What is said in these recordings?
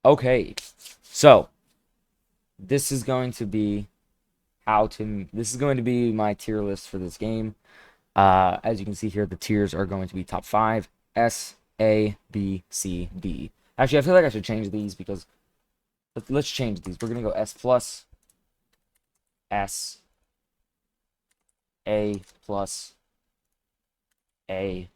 Okay, so this is going to be this is going to be my tier list for this game. As you can see here, the tiers are going to be top five: S, A, B, C, D. Actually, I feel like I should change these because let's change these. We're gonna go S plus, S, A plus, A,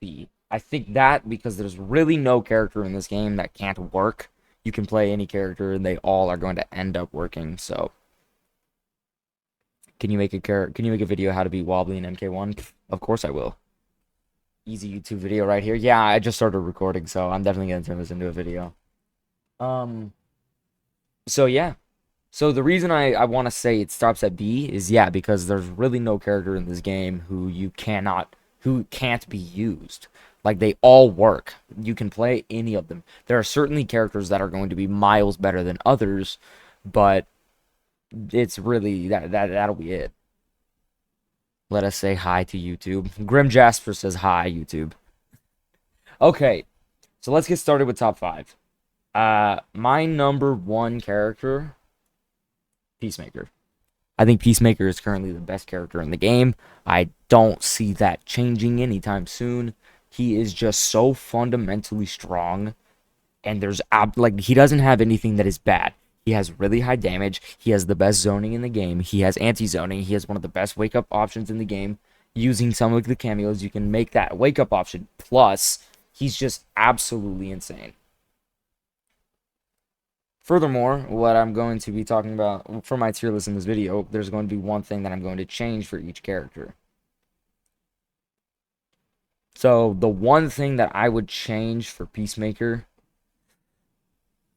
B. I think that because there's really no character in this game that can't work. You can play any character and they all are going to end up working. So can you make a video how to beat Wobbly in MK1? Of course I will. Easy YouTube video right here. Yeah, I just started recording, so I'm definitely gonna turn this into a video. Um, so yeah. So the reason I want to say it stops at B is yeah, because there's really no character in this game who can't be used. Like they all work. You can play any of them. There are certainly characters that are going to be miles better than others, but it's really that'll be it. Let us say hi to YouTube. Grim Jasper says hi, YouTube. Okay, so let's get started with top five. My number one character, Peacemaker. I think Peacemaker is currently the best character in the game. I don't see that changing anytime soon. He is just so fundamentally strong, and like he doesn't have anything that is bad. He has really high damage. He has the best zoning in the game. He has anti-zoning. He has one of the best wake-up options in the game. Using some of the cameos, you can make that wake-up option. Plus, he's just absolutely insane. Furthermore, what I'm going to be talking about for my tier list in this video, there's going to be one thing that I'm going to change for each character. So, the one thing that I would change for Peacemaker,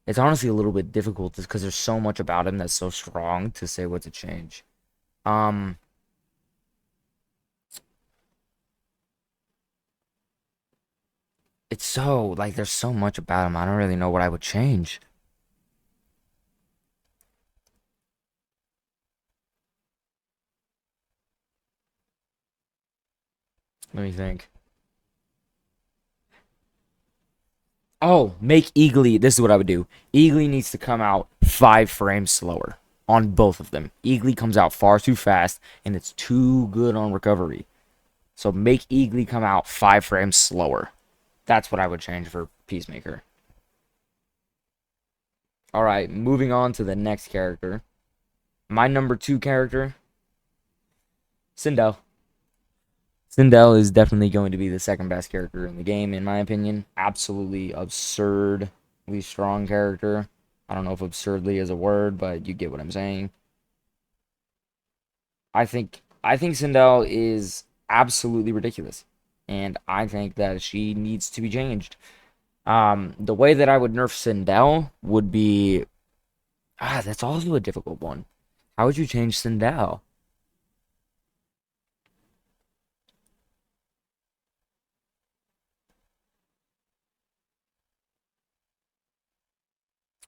it's honestly a little bit difficult just because there's so much about him that's so strong to say what to change. Um, it's so, like, there's so much about him, I don't really know what I would change. Let me think. Oh, make Eagly. This is what I would do. Eagly needs to come out 5 frames slower on both of them. Eagly comes out far too fast, and it's too good on recovery. So make Eagly come out 5 frames slower. That's what I would change for Peacemaker. All right, moving on to the next character. My number two character, Sindel. Sindel is definitely going to be the second best character in the game, in my opinion. Absolutely absurdly strong character. I don't know if absurdly is a word, but you get what I'm saying. I think Sindel is absolutely ridiculous, and I think that she needs to be changed. The way that I would nerf Sindel would be that's also a difficult one. How would you change Sindel?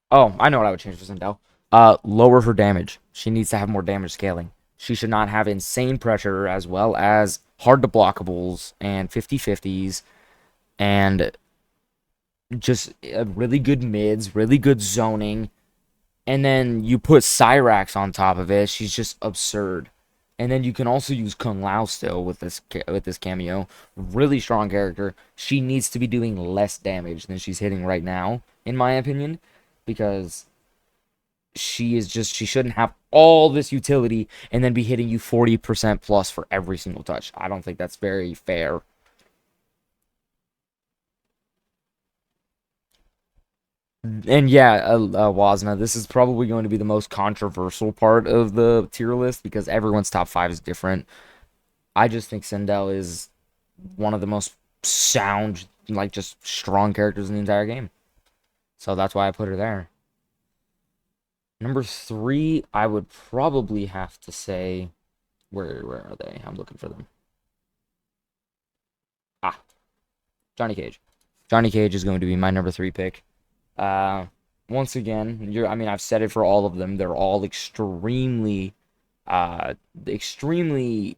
Oh, I know what I would change for Sindel. Lower her damage. She needs to have more damage scaling. She should not have insane pressure as well as hard to blockables and 50/50s and just really good mids, really good zoning. And then you put Cyrax on top of it. She's just absurd. And then you can also use Kung Lao still with this cameo. Really strong character. She needs to be doing less damage than she's hitting right now, in my opinion, because she shouldn't have all this utility and then be hitting you 40% plus for every single touch. I don't think that's very fair. And yeah, Wasna, this is probably going to be the most controversial part of the tier list because everyone's top five is different. I just think Sindel is one of the most sound, like just strong characters in the entire game. So that's why I put her there. Number three, I would probably have to say, where are they? I'm looking for them. Ah, Johnny Cage. Johnny Cage is going to be my number three pick. Uh, Once again, I mean, I've said it for all of them. They're all uh, extremely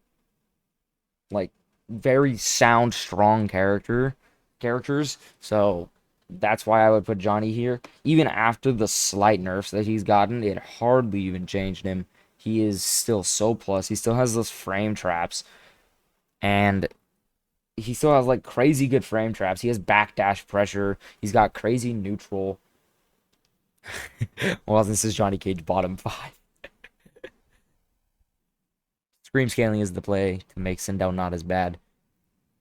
like very sound, strong characters. So That's why I would put Johnny here. Even after the slight nerfs that he's gotten, it hardly even changed him. He is still so plus. He still has those frame traps, and he still has like crazy good frame traps. He has backdash pressure. He's got crazy neutral. Well, this is Johnny Cage bottom five. Scream scaling is the play to make Sindel not as bad.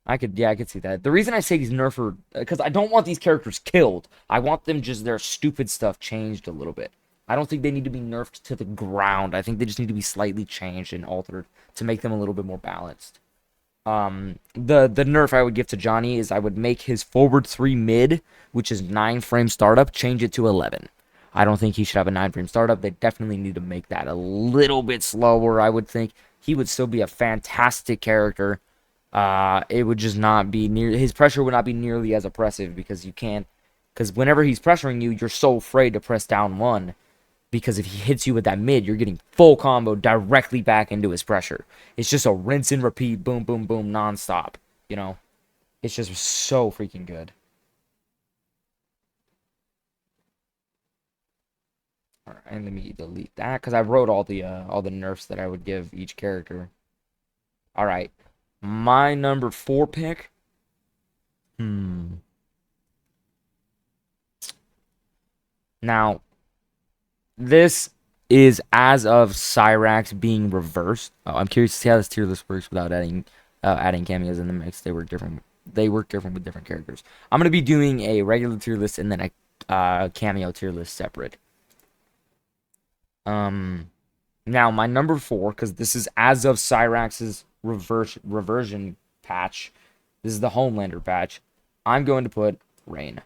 I could see that. The reason I say he's nerfer, because I don't want these characters killed. I want them just their stupid stuff changed a little bit. I don't think they need to be nerfed to the ground. I think they just need to be slightly changed and altered to make them a little bit more balanced. The nerf I would give to Johnny is I would make his forward 3 mid, which is 9 frame startup, change it to 11. I don't think he should have a 9 frame startup. They definitely need to make that a little bit slower, I would think. He would still be a fantastic character. It would just not be his pressure would not be nearly as oppressive because you can't, because whenever he's pressuring you, you're so afraid to press down 1 because if he hits you with that mid, you're getting full combo directly back into his pressure. It's just a rinse and repeat, boom, boom, boom, nonstop. You know, it's just so freaking good. All right, and let me delete that because I wrote all the nerfs that I would give each character. All right, my number 4 pick. Now, this is as of Cyrax being reversed. Oh, I'm curious to see how this tier list works without adding cameos in the mix. They work different. They work different with different characters. I'm gonna be doing a regular tier list and then a cameo tier list separate. Now my number 4, because this is as of Cyrax's reversion patch. This is the Homelander patch. I'm going to put Rain.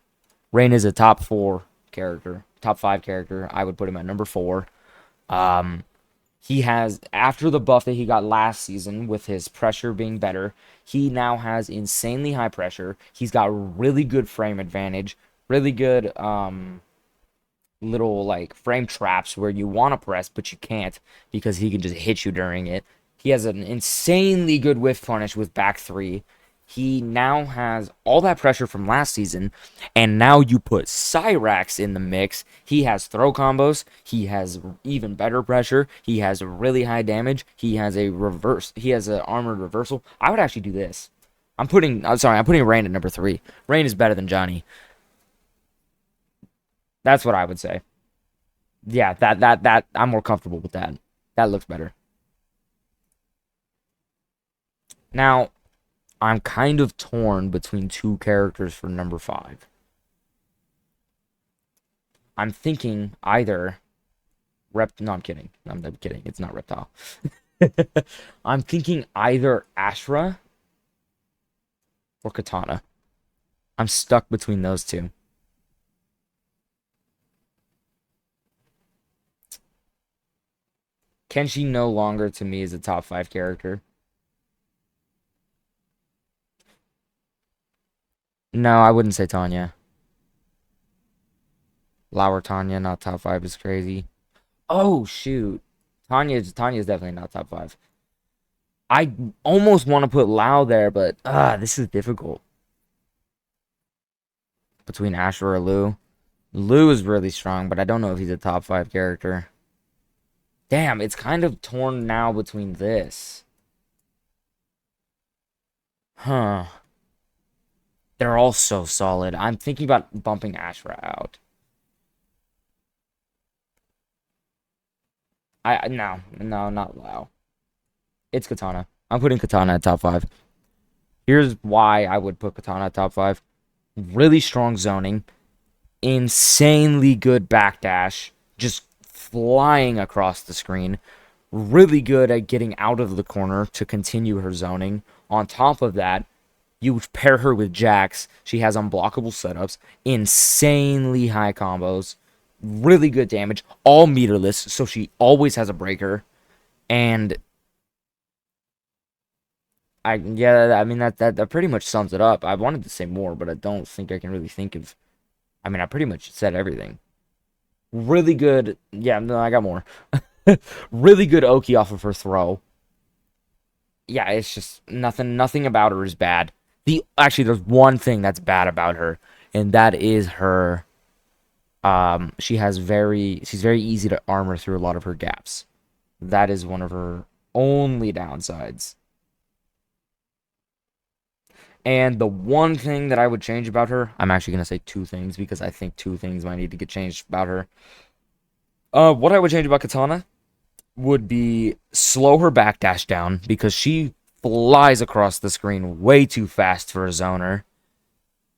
Rain is a top 4 character, top 5 character. I would put him at number 4. He has, after the buff that he got last season with his pressure being better, he now has insanely high pressure. He's got really good frame advantage, really good little like frame traps where you want to press but you can't because he can just hit you during it. He has an insanely good whiff punish with back 3. He now has all that pressure from last season, and now you put Cyrax in the mix. He has throw combos. He has even better pressure. He has really high damage. He has a reverse. He has an armored reversal. I would actually do this. I'm putting Rain at number 3. Rain is better than Johnny. That's what I would say. Yeah, that I'm more comfortable with that. That looks better. Now, I'm kind of torn between 2 characters for number 5. I'm thinking either no, I'm kidding. I'm kidding. It's not Reptile. I'm thinking either Ashra or Katana. I'm stuck between those 2. Kenshi no longer to me is a top 5 character. No, I wouldn't say Tanya. Lauer Tanya, not top 5 is crazy. Oh shoot. Tanya's definitely not top 5. I almost want to put Lau there, but this is difficult. Between Asher or Lou. Lou is really strong, but I don't know if he's a top 5 character. Damn, it's kind of torn now between this. Huh. They're all so solid. I'm thinking about bumping Ashra out. No, not Lau. It's Katana. I'm putting Katana at top 5. Here's why I would put Katana at top 5. Really strong zoning. Insanely good backdash. Just flying across the screen. Really good at getting out of the corner to continue her zoning. On top of that, you pair her with Jax. She has unblockable setups. Insanely high combos. Really good damage. All meterless, so she always has a breaker. And I mean that pretty much sums it up. I wanted to say more, but I don't think I can really think of. I mean, I pretty much said everything. Really good. Yeah, no, I got more. Really good Oki off of her throw. Yeah, it's just nothing about her is bad. Actually, there's one thing that's bad about her. and that is her. She's very easy to armor through a lot of her gaps. That is one of her only downsides. And the one thing that I would change about her, I'm actually gonna say two things because I think two things might need to get changed about her. What I would change about Katana would be slow her backdash down because she flies across the screen way too fast for a zoner.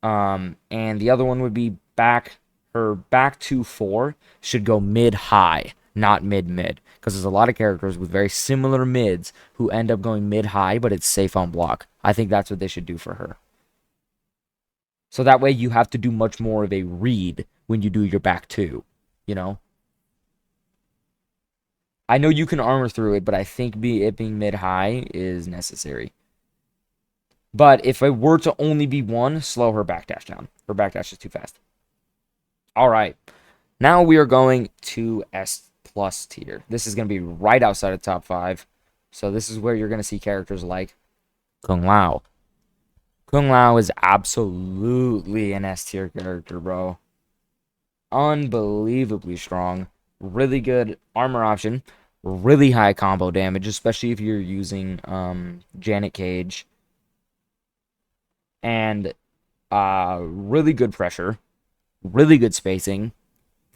And the other one would be her back 2-4 should go mid high, not mid mid. Because there's a lot of characters with very similar mids who end up going mid high, but it's safe on block. I think that's what they should do for her. So that way you have to do much more of a read when you do your back two, you know? I know you can armor through it, but I think it being mid high is necessary. But if it were to only be one, slow her backdash down. Her backdash is too fast. All right. Now we are going to S plus tier. This is going to be right outside of top 5. So this is where you're going to see characters like Kung Lao. Kung Lao is absolutely an S tier character, bro. Unbelievably strong. Really good armor option. Really high combo damage, especially if you're using Janet Cage. And really good pressure. Really good spacing.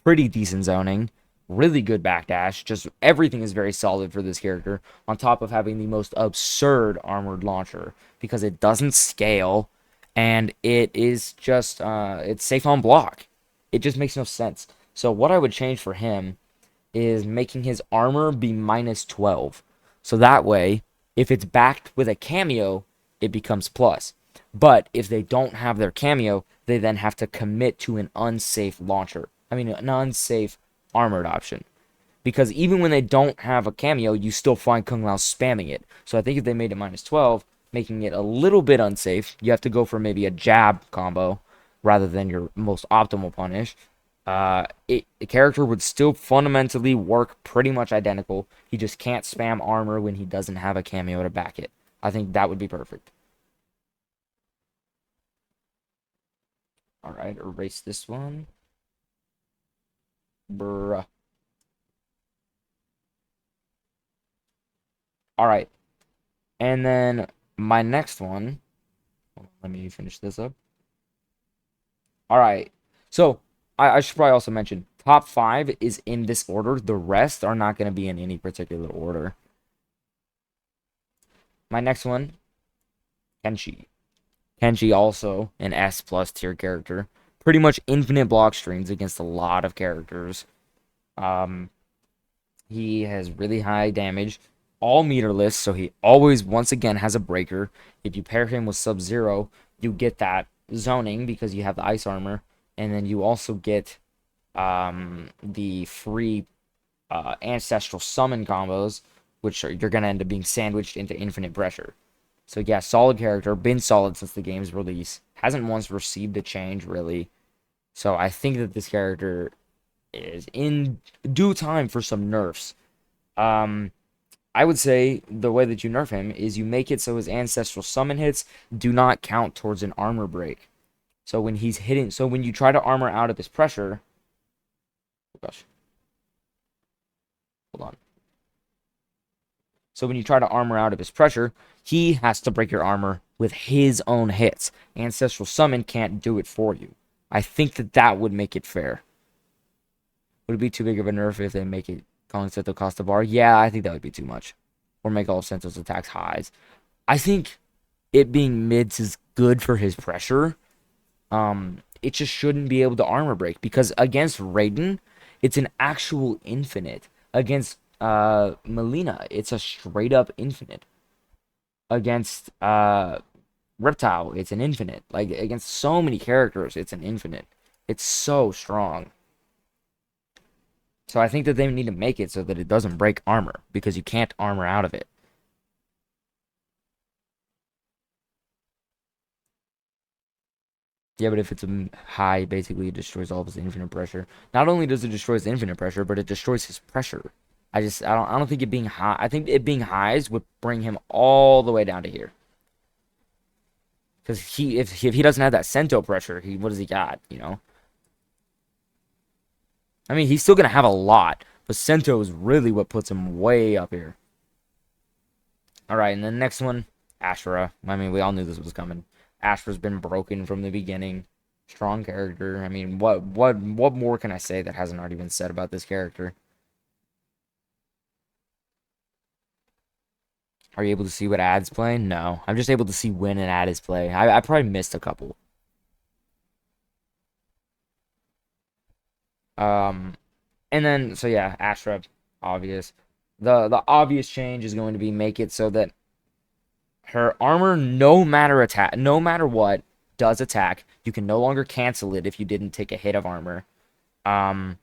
Pretty decent zoning. Really good backdash. Just everything is very solid for this character. On top of having the most absurd armored launcher. Because it doesn't scale. And it is just, it's safe on block. It just makes no sense. So what I would change for him is making his armor be minus 12. So that way, if it's backed with a cameo, it becomes plus. But if they don't have their cameo, they then have to commit to an unsafe launcher. I mean, an unsafe armored option. Because even when they don't have a cameo, you still find Kung Lao spamming it. So I think if they made it minus 12, making it a little bit unsafe, you have to go for maybe a jab combo rather than your most optimal punish. The character would still fundamentally work pretty much identical. He just can't spam armor when he doesn't have a cameo to back it. I think that would be perfect. Alright, erase this one. Bruh. Alright. And then my next one. Let me finish this up. Alright. So, I should probably also mention top 5 is in this order. The rest are not going to be in any particular order. My next one, Kenshi. Kenshi also an S plus tier character. Pretty much infinite block strings against a lot of characters. He has really high damage, all meterless, so he always, once again, has a breaker. If you pair him with Sub-Zero, you get that zoning because you have the ice armor, and then you also get the free ancestral summon combos, which you're going to end up being sandwiched into infinite pressure. So yeah, solid character, been solid since the game's release. Hasn't once received a change, really. So I think that this character is in due time for some nerfs. I would say the way that you nerf him is you make it so his ancestral summon hits do not count towards an armor break. So when he's hitting, so when you try to armor out of his pressure, oh gosh, hold on. So when you try to armor out of his pressure, he has to break your armor with his own hits. Ancestral Summon can't do it for you. I think that that would make it fair. Would it be too big of a nerf if they make it calling Sento cost a bar? Yeah, I think that would be too much. Or make all of Sento's attacks highs. I think it being mids is good for his pressure. It just shouldn't be able to armor break. Because against Raiden, it's an actual infinite. Against Melina, it's a straight up infinite. Against Reptile, it's an infinite. Like against so many characters, it's an infinite. It's so strong. So I think that they need to make it so that it doesn't break armor because you can't armor out of it. Yeah, but if it's a high, basically it destroys all of his infinite pressure. Not only does it destroy his infinite pressure, but it destroys his pressure. I don't think it being high. I think it being highs would bring him all the way down to here. Because if he doesn't have that Sento pressure, what does he got? You know. I mean, he's still gonna have a lot, but Sento is really what puts him way up here. All right, and the next one, Ashura. I mean, we all knew this was coming. Ashura's been broken from the beginning. Strong character. I mean, what more can I say that hasn't already been said about this character? Are you able to see what ads play? No. I'm just able to see when an ad is play. I probably missed a couple. Um, and then so yeah, Ashra, obvious. The obvious change is going to be make it so that her armor, no matter what, does attack. You can no longer cancel it if you didn't take a hit of armor. Um,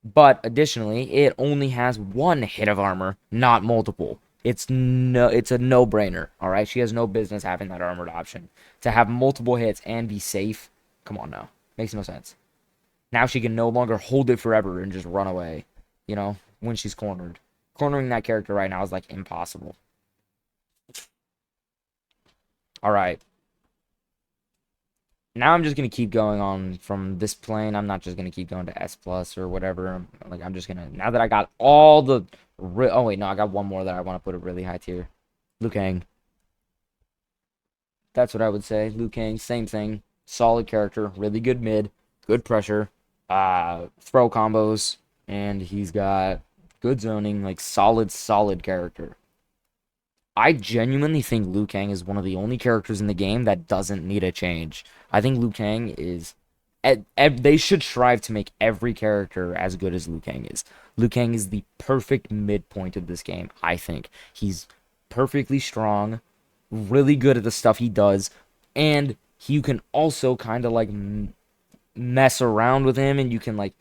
but additionally, it only has one hit of armor, not multiple. It's a no-brainer. All right, she has no business having that armored option. To have multiple hits and be safe, come on now, makes no sense. Now she can no longer hold it forever and just run away. You know, when she's cornered, cornering that character right now is like impossible. All right, now I'm just gonna keep going on from this plane. I'm not just gonna keep going to S plus or whatever. Like I'm just gonna now that I got all the oh wait, no, I got one more that I want to put a really high tier. Liu Kang. That's what I would say. Liu Kang, same thing. Solid character, really good mid, good pressure, throw combos, and he's got good zoning, like solid character. I genuinely think Liu Kang is one of the only characters in the game that doesn't need a change. I think Liu Kang is. They should strive to make every character as good as Liu Kang is. Liu Kang is the perfect midpoint of this game, I think. He's perfectly strong, really good at the stuff he does, and you can also kind of like mess around with him and you can like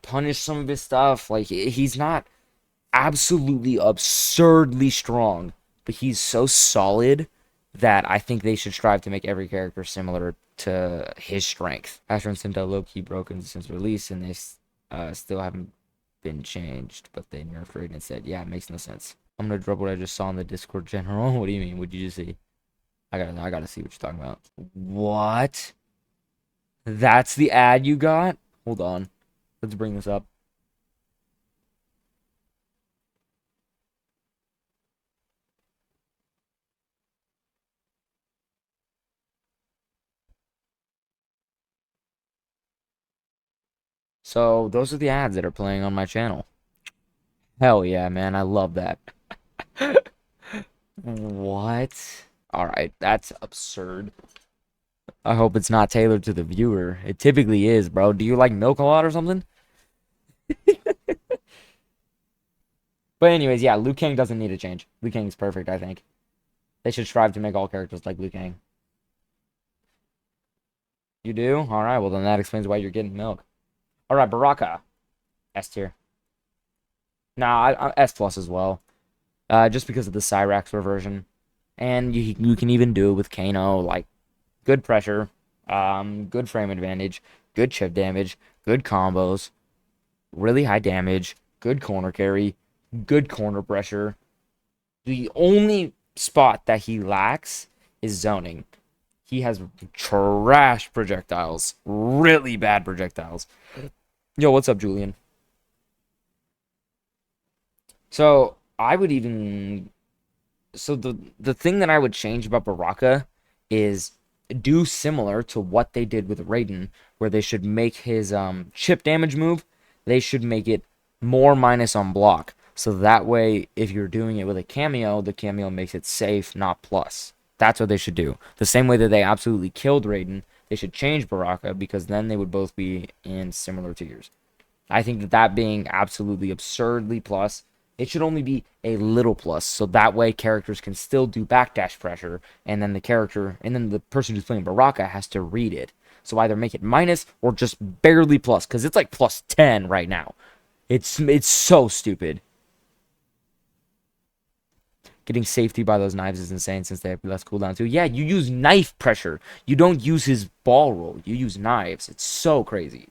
punish some of his stuff. Like he's not absolutely absurdly strong, but he's so solid that I think they should strive to make every character similar to his strength. Asher and Sento low-key broken since release, and they still haven't been changed, but they nerfed it and said, yeah, it makes no sense. I'm gonna drop what I just saw in the Discord general. What do you mean? What did you just see? I gotta see what you're talking about. What? That's the ad you got? Hold on. Let's bring this up. So those are the ads that are playing on my channel. Hell yeah, man. I love that. What? Alright, that's absurd. I hope it's not tailored to the viewer. It typically is, bro. Do you like milk a lot or something? But anyways, yeah, Liu Kang doesn't need a change. Liu Kang's perfect, I think. They should strive to make all characters like Liu Kang. You do? Alright, well then that explains why you're getting milk. Alright, Baraka. S tier. Nah, S plus as well. Just because of the Cyrax reversion. And you can even do it with Kano, like good pressure, good frame advantage, good chip damage, good combos, really high damage, good corner carry, good corner pressure. The only spot that he lacks is zoning. He has trash projectiles, really bad projectiles. Yo, what's up, Julian? So I would even so the thing that I would change about Baraka is do similar to what they did with Raiden, where they should make his chip damage move, they should make it more minus on block. So that way, if you're doing it with a cameo, the cameo makes it safe, not plus. That's what they should do. The same way that they absolutely killed Raiden, they should change Baraka because then they would both be in similar tiers. I think that being absolutely absurdly plus, it should only be a little plus, so that way characters can still do backdash pressure, and then the person who's playing Baraka has to read it. So either make it minus or just barely plus, because it's like plus 10 right now. It's so stupid. Getting safety by those knives is insane since they have less cooldown too. Yeah, you use knife pressure. You don't use his ball roll. You use knives. It's so crazy.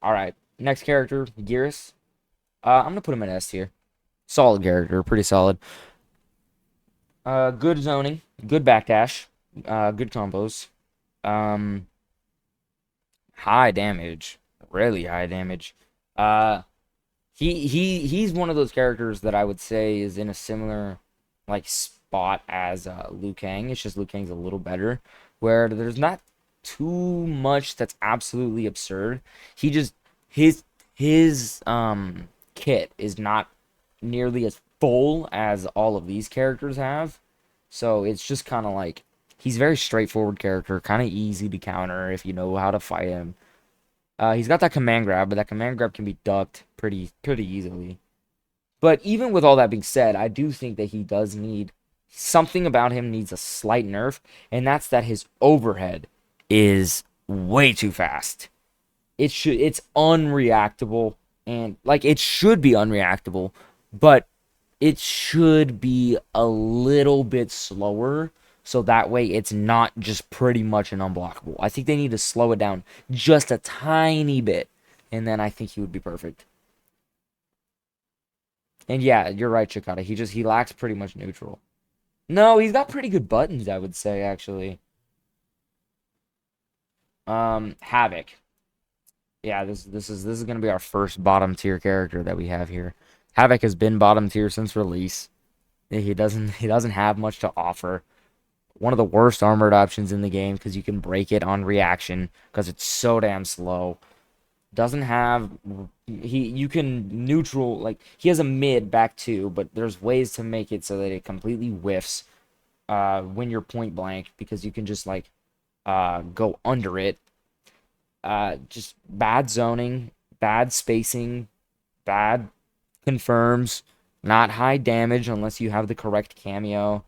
All right, next character, Geras. I'm gonna put him in S tier. Solid character, pretty solid. Good zoning, good backdash, good combos. Um, high damage, really high damage. Uh, he's one of those characters that I would say is in a similar like spot as Liu Kang. It's just Liu Kang's a little better, where there's not too much that's absolutely absurd. He just his kit is not nearly as full as all of these characters have. So it's just kind of like he's a very straightforward character, kind of easy to counter if you know how to fight him. He's got that command grab, but that command grab can be ducked pretty easily. But even with all that being said, I do think that he does need something about him needs a slight nerf, and that's that his overhead is way too fast. It's unreactable, and like it should be unreactable, but it should be a little bit slower so that way it's not just pretty much an unblockable. I think they need to slow it down just a tiny bit, and then I think he would be perfect. And yeah, you're right, Chikata. He lacks pretty much neutral. No, he's got pretty good buttons, I would say actually. Havoc. Yeah, this is gonna be our first bottom tier character that we have here. Havoc has been bottom tier since release. He doesn't have much to offer. One of the worst armored options in the game because you can break it on reaction because it's so damn slow. Doesn't have you can neutral like he has a mid back two, but there's ways to make it so that it completely whiffs when you're point blank because you can just like go under it. Just bad zoning, bad spacing, bad confirms, not high damage unless you have the correct cameo.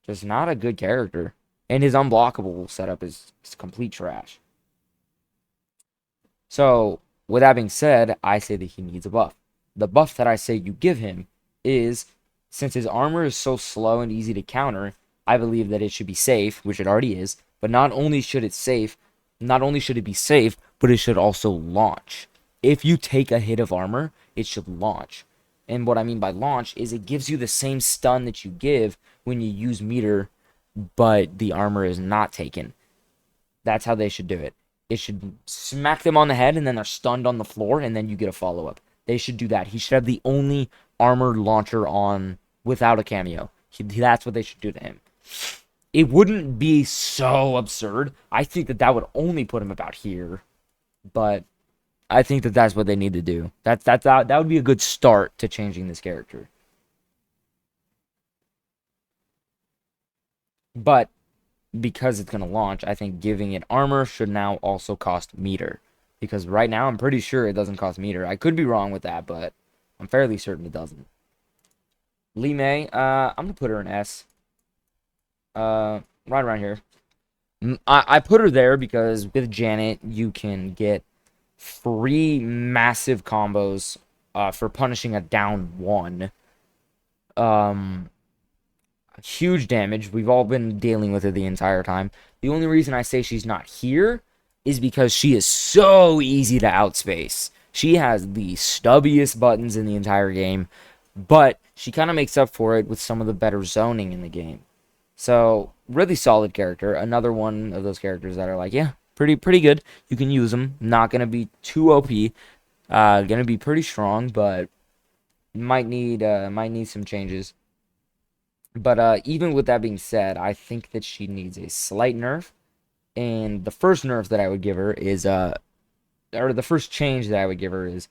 Just not a good character. And his unblockable setup is complete trash. So, with that being said, I say that he needs a buff. The buff that I say you give him is since his armor is so slow and easy to counter, I believe that it should be safe, which it already is. But not only should it be safe, but it should also launch. If you take a hit of armor, it should launch. And what I mean by launch is it gives you the same stun that you give when you use meter, but the armor is not taken. That's how they should do it. It should smack them on the head and then they're stunned on the floor and then you get a follow up. They should do that. He should have the only armored launcher on without a cameo. That's what they should do to him. It wouldn't be so absurd. I think that that would only put him about here, but I think that that's what they need to do. That would be a good start to changing this character. But because it's going to launch, I think giving it armor should now also cost meter. Because right now, I'm pretty sure it doesn't cost meter. I could be wrong with that, but I'm fairly certain it doesn't. Lee May, I'm going to put her in S. Right around here. I put her there because with Janet, you can get free massive combos for punishing a down one. Um, Huge damage. We've all been dealing with it the entire time. The only reason I say she's not here is because she is so easy to outspace. She has the stubbiest buttons in the entire game, but she kind of makes up for it with some of the better zoning in the game. So, really solid character. Another one of those characters that are like, yeah, pretty good. You can use them. Not going to be too OP. Going to be pretty strong, but might need some changes. But even with that being said, I think that she needs a slight nerf. And the first nerf that I would give her is or the first change that I would give her is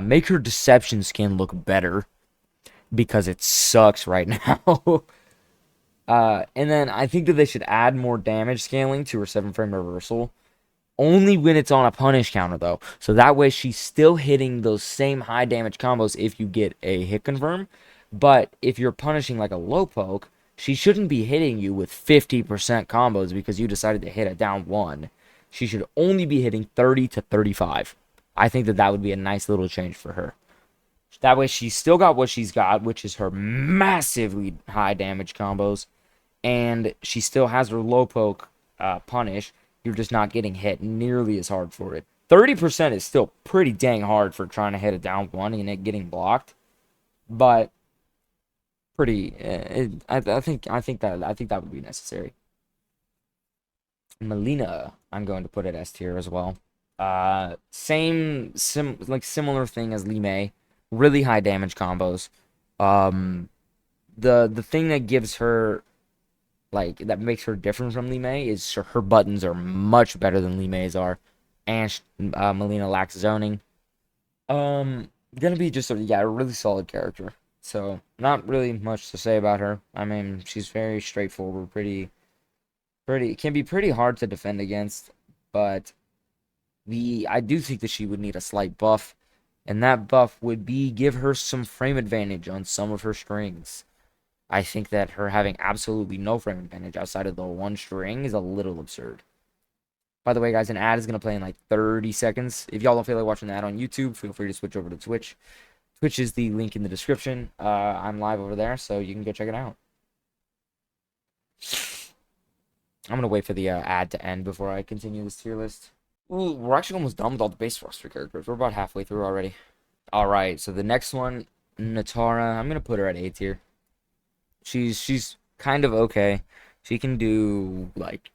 make her deception skin look better because it sucks right now. And then I think that they should add more damage scaling to her 7-frame reversal. Only when it's on a punish counter, though. So that way she's still hitting those same high damage combos if you get a hit confirm. But if you're punishing like a low poke, she shouldn't be hitting you with 50% combos because you decided to hit a down one. She should only be hitting 30 to 35. I think that that would be a nice little change for her. That way she's still got what she's got, which is her massively high damage combos. And she still has her low poke punish. You're just not getting hit nearly as hard for it. 30% is still pretty dang hard for trying to hit a down one and it getting blocked. But pretty. I think that would be necessary. Melina, I'm going to put it S tier as well. Similar thing as Lee May. Really high damage combos. Um, the thing that gives her that makes her different from Lee May is her buttons are much better than Lee May's are, and Melina lacks zoning. Gonna be just a really solid character. So not really much to say about her. I mean, she's very straightforward, pretty. It can be pretty hard to defend against, but I do think that she would need a slight buff, and that buff would be give her some frame advantage on some of her strings. I think that her having absolutely no frame advantage outside of the one string is a little absurd. By the way, guys, an ad is going to play in like 30 seconds. If y'all don't feel like watching the ad on YouTube, feel free to switch over to Twitch. Twitch is the link in the description. I'm live over there, so you can go check it out. I'm going to wait for the ad to end before I continue this tier list. Ooh, we're actually almost done with all the base roster characters. We're about halfway through already. Alright, so the next one, Natara, I'm going to put her at A tier. She's kind of okay. She can do like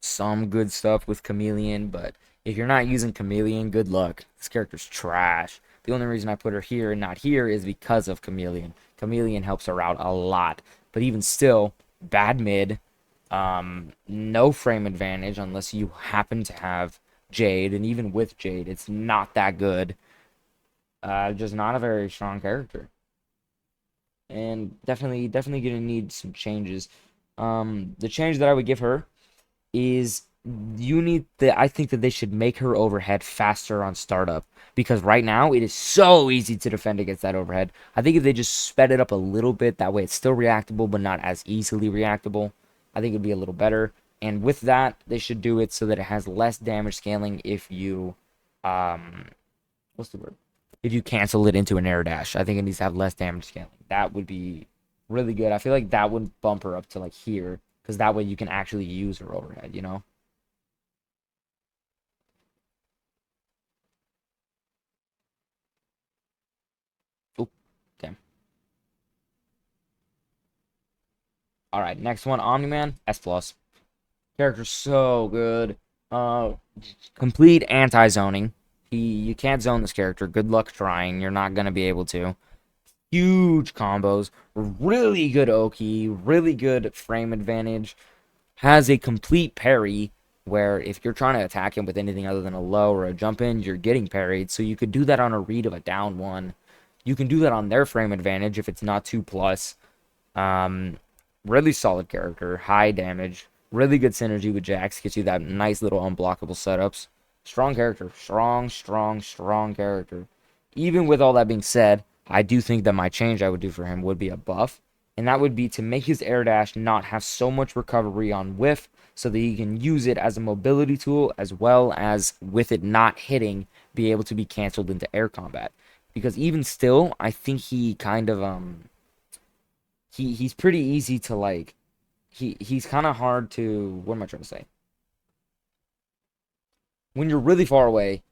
some good stuff with Chameleon, but if you're not using Chameleon, good luck. This character's trash. The only reason I put her here and not here is because of Chameleon. Chameleon helps her out a lot, but even still, bad mid. No frame advantage unless you happen to have Jade, and even with Jade, it's not that good. Just not a very strong character. And definitely gonna need some changes. The change that I would give her is I think that they should make her overhead faster on startup, because right now it is so easy to defend against that overhead. I think if they just sped it up a little bit, that way it's still reactable but not as easily reactable, I think it'd be a little better. And with that, they should do it so that it has less damage scaling if you what's the word? If you cancel it into an air dash. I think it needs to have less damage scaling. That would be really good. I feel like that would bump her up to like here, because that way you can actually use her overhead, you know? Oh, okay. Alright, next one, Omni-Man, S+. Character's so good. Complete anti-zoning. You can't zone this character. Good luck trying. You're not going to be able to. Huge combos. Really good Oki. Really good frame advantage. Has a complete parry where if you're trying to attack him with anything other than a low or a jump in, you're getting parried. So you could do that on a read of a down one. You can do that on their frame advantage if it's not 2+. Really solid character. High damage. Really good synergy with Jax. Gets you that nice little unblockable setups. Strong character. Strong character. Even with all that being said, I do think that my change I would do for him would be a buff. And that would be to make his air dash not have so much recovery on whiff, so that he can use it as a mobility tool, as well as with it not hitting, be able to be canceled into air combat. Because even still, I think he kind of he's pretty easy to like he's kind of hard to, what am I trying to say? When you're really far away,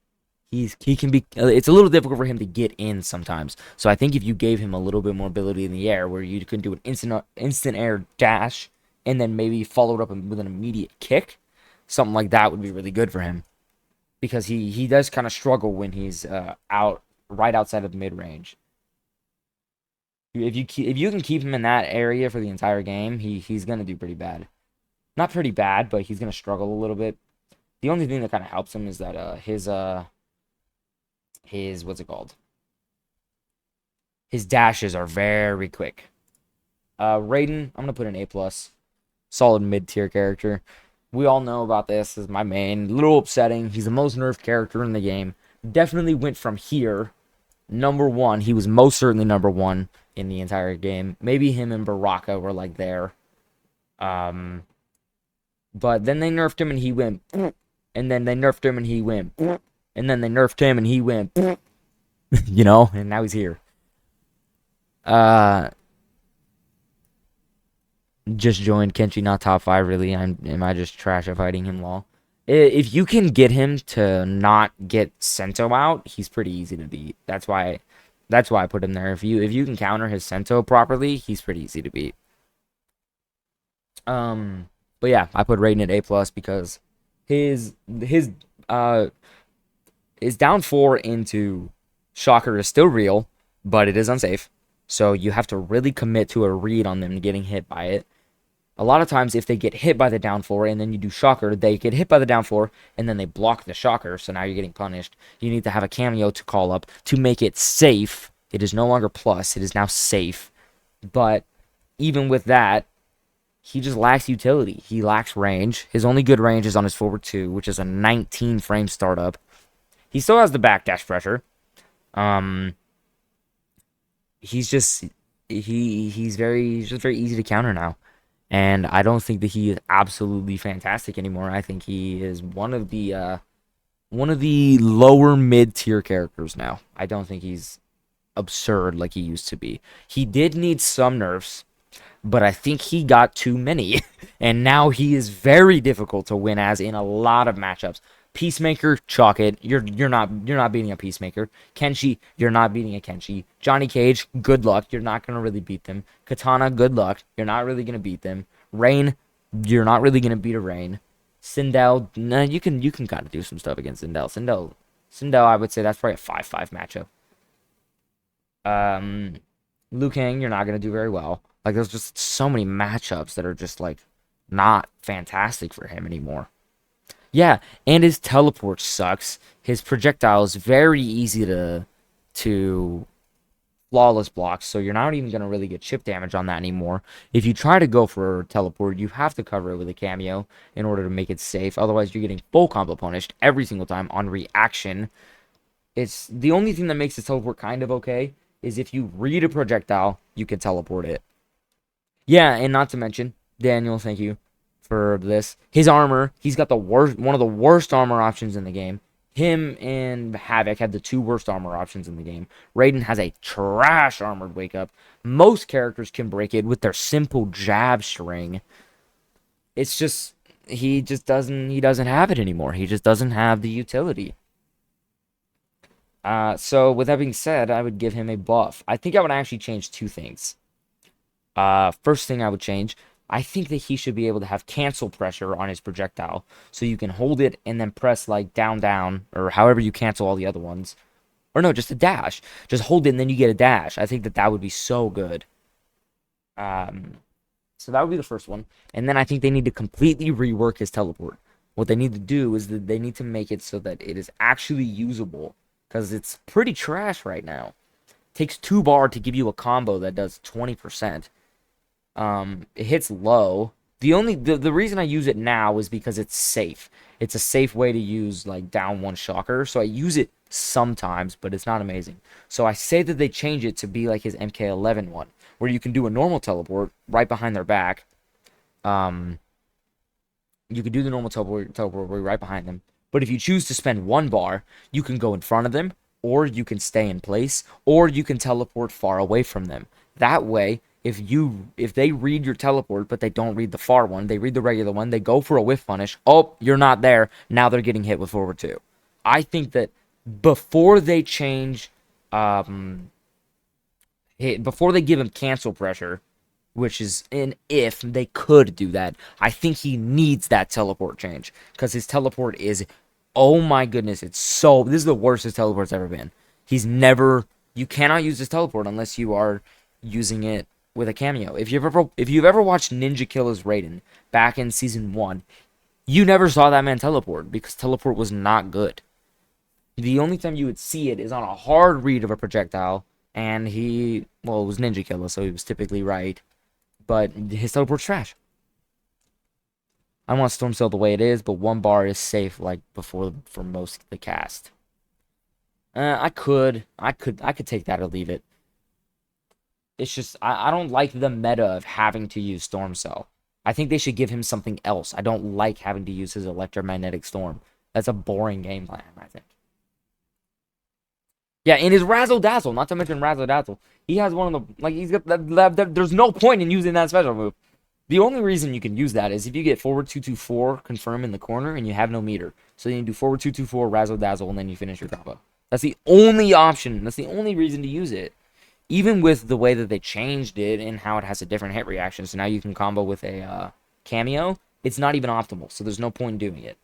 he can be, it's a little difficult for him to get in sometimes. So I think if you gave him a little bit more ability in the air, where you could do an instant air dash and then maybe followed up with an immediate kick, something like that would be really good for him, because he does kind of struggle when he's right outside of the mid range. If you can keep him in that area for the entire game, he's gonna do pretty bad. Not pretty bad, but he's gonna struggle a little bit. The only thing that kind of helps him is that his what's it called? His dashes are very quick. Raiden, I'm gonna put an A+. Solid mid-tier character. We all know about this. This is my main. A little upsetting. He's the most nerfed character in the game. Definitely went from here. Number one. He was most certainly number one in the entire game. Maybe him and Baraka were like there. But then they nerfed him and he went. And then they nerfed him and he went. And then they nerfed him and he went. You know, and now he's here. Just joined Kenshi, not top 5 really. Am I just trash at fighting him, lol? If you can get him to not get Sento out, he's pretty easy to beat. That's why That's why I put him there. If you can counter his Sento properly, he's pretty easy to beat. But yeah, I put Raiden at A+ because his uh his down 4 into Shocker is still real, but it is unsafe. So you have to really commit to a read on them getting hit by it. A lot of times, if they get hit by the down 4 and then you do Shocker, they get hit by the down 4 and then they block the Shocker, so now you're getting punished. You need to have a cameo to call up to make it safe. It is no longer plus, it is now safe. But even with that, he just lacks utility. He lacks range. His only good range is on his forward 2, which is a 19 frame startup. He still has the backdash pressure. He's just he's just very easy to counter now. And I don't think that he is absolutely fantastic anymore. I think he is one of the lower mid-tier characters now. I don't think he's absurd like he used to be. He did need some nerfs, but I think he got too many. And now he is very difficult to win as in a lot of matchups. Peacemaker, chalk it. You're not beating a Peacemaker. Kenshi, you're not beating a Kenshi. Johnny Cage, good luck. You're not gonna really beat them. Katana, good luck. You're not really gonna beat them. Rain, you're not really gonna beat a Rain. Sindel, nah, you can kind of do some stuff against Sindel. Sindel, I would say that's probably a 5-5 matchup. Liu Kang, you're not gonna do very well. Like there's just so many matchups that are just like not fantastic for him anymore. Yeah, and his teleport sucks. His projectile is very easy to flawless blocks, so you're not even going to really get chip damage on that anymore. If you try to go for teleport, you have to cover it with a cameo in order to make it safe. Otherwise, you're getting full combo punished every single time on reaction. It's the only thing that makes his teleport kind of okay is if you read a projectile, you can teleport it. Yeah, and not to mention, Daniel, thank you for this. His armor, he's got one of the worst armor options in the game. Him and Havoc had the 2 worst armor options in the game. Raiden has a trash armored wake up. Most characters can break it with their simple jab string. It's just he doesn't have it anymore. He just doesn't have the utility. So with that being said, I would give him a buff. I think I would actually change 2 things. First thing I would change, I think that he should be able to have cancel pressure on his projectile. So you can hold it and then press like down, down, or however you cancel all the other ones. Or no, just a dash. Just hold it and then you get a dash. I think that would be so good. So that would be the first one. And then I think they need to completely rework his teleport. What they need to do is that they need to make it so that it is actually usable. Because it's pretty trash right now. It takes 2 bar to give you a combo that does 20%. It hits low. The reason I use it now is because it's safe. It's a safe way to use like down 1 shocker. So I use it sometimes, but it's not amazing. So I say that they change it to be like his MK1 one, where you can do a normal teleport right behind their back. You can do the normal teleport right behind them. But if you choose to spend 1 bar, you can go in front of them, or you can stay in place, or you can teleport far away from them. That way, if they read your teleport, but they don't read the far one, they read the regular one, they go for a whiff punish, oh, you're not there, now they're getting hit with forward 2. I think that before they change, before they give him cancel pressure, which is an if they could do that, I think he needs that teleport change, because his teleport is, oh my goodness, this is the worst his teleport's ever been. You cannot use his teleport unless you are using it with a cameo. If you've ever watched Ninja Killer's Raiden back in season 1, you never saw that man teleport because teleport was not good. The only time you would see it is on a hard read of a projectile, and it was Ninja Killer, so he was typically right, but his teleport's trash. I want Storm Cell the way it is, but 1 bar is safe like before for most of the cast. I could take that or leave it. It's just, I don't like the meta of having to use Storm Cell. I think they should give him something else. I don't like having to use his electromagnetic storm. That's a boring game plan, I think. Yeah, and his Razzle Dazzle, not to mention Razzle Dazzle. He has one of the, he's got there's no point in using that special move. The only reason you can use that is if you get forward 224 confirm in the corner and you have no meter. So then you do forward 224, Razzle Dazzle, and then you finish your combo. That's the only option. That's the only reason to use it. Even with the way that they changed it and how it has a different hit reaction, so now you can combo with a cameo, it's not even optimal, so there's no point in doing it.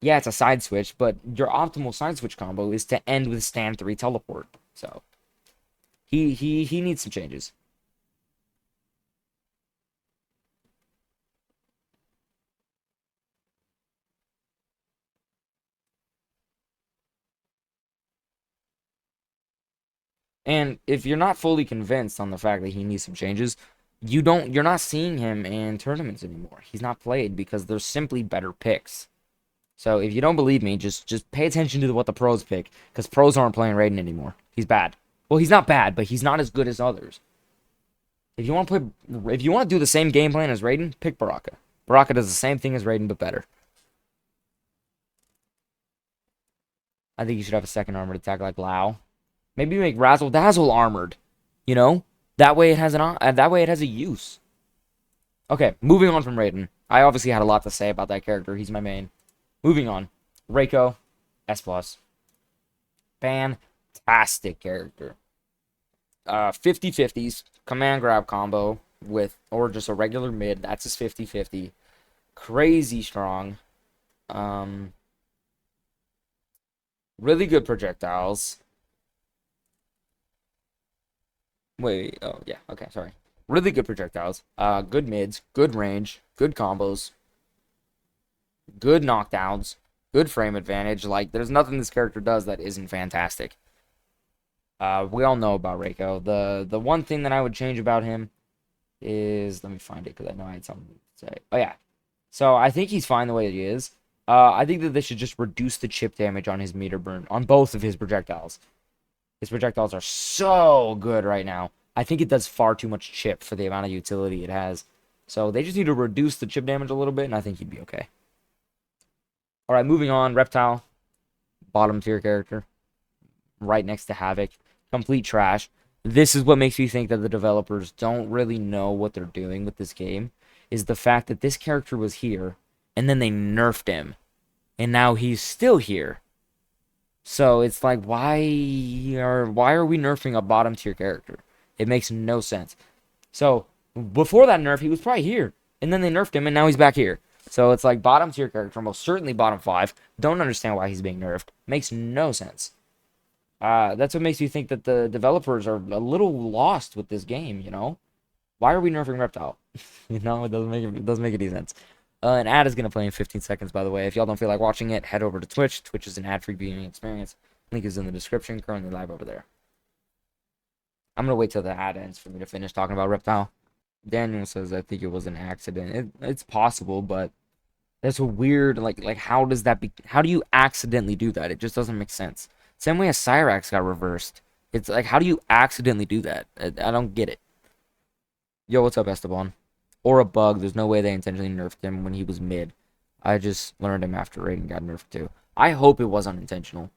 Yeah, it's a side switch, but your optimal side switch combo is to end with stand 3 teleport. So he needs some changes. And if you're not fully convinced on the fact that he needs some changes, you're not seeing him in tournaments anymore. He's not played because there's simply better picks. So if you don't believe me, just pay attention to what the pros pick, because pros aren't playing Raiden anymore. He's bad. Well, he's not bad, but he's not as good as others. If you want to do the same game plan as Raiden, pick Baraka. Baraka does the same thing as Raiden, but better. I think you should have a second armored attack like Lao. Maybe make Razzle Dazzle armored. You know, that way it has a use. Okay, moving on from Raiden. I obviously had a lot to say about that character. He's my main. Moving on. Reiko, S+. Fantastic character. 50-50s, command grab combo with, or just a regular mid. That's his 50-50. Crazy strong. Really good projectiles. Wait, oh yeah, okay, sorry. Really good projectiles. Good mids, good range, good combos, good knockdowns, good frame advantage. Like, there's nothing this character does that isn't fantastic. We all know about Reiko. The one thing that I would change about him is, let me find it because I know I had something to say. Oh yeah, so I think he's fine the way he is. I think that they should just reduce the chip damage on his meter burn on both of his projectiles. His projectiles are so good right now. I think it does far too much chip for the amount of utility it has. So they just need to reduce the chip damage a little bit, and I think he'd be okay. All right, moving on. Reptile, bottom tier character, right next to Havoc. Complete trash. This is what makes me think that the developers don't really know what they're doing with this game, is the fact that this character was here, and then they nerfed him, and now he's still here. So it's like, why are we nerfing a bottom tier character? It makes no sense. So before that nerf, he was probably here, and then they nerfed him, and now he's back here. So it's like, bottom tier character, most certainly bottom 5. Don't understand why he's being nerfed. Makes no sense. That's what makes you think that the developers are a little lost with this game. You know, why are we nerfing Reptile? You know, it doesn't make any sense. An ad is gonna play in 15 seconds. By the way, if y'all don't feel like watching it, head over to Twitch. Twitch is an ad-free viewing experience. Link is in the description. Currently live over there. I'm gonna wait till the ad ends for me to finish talking about Reptile. Daniel says, I think it was an accident. It's possible, but that's a weird, like how does that be? How do you accidentally do that? It just doesn't make sense. Same way as Cyrax got reversed. It's like, how do you accidentally do that? I don't get it. Yo, what's up, Esteban? Or a bug. There's no way they intentionally nerfed him when he was mid. I just learned him after Raiden got nerfed too. I hope it was unintentional.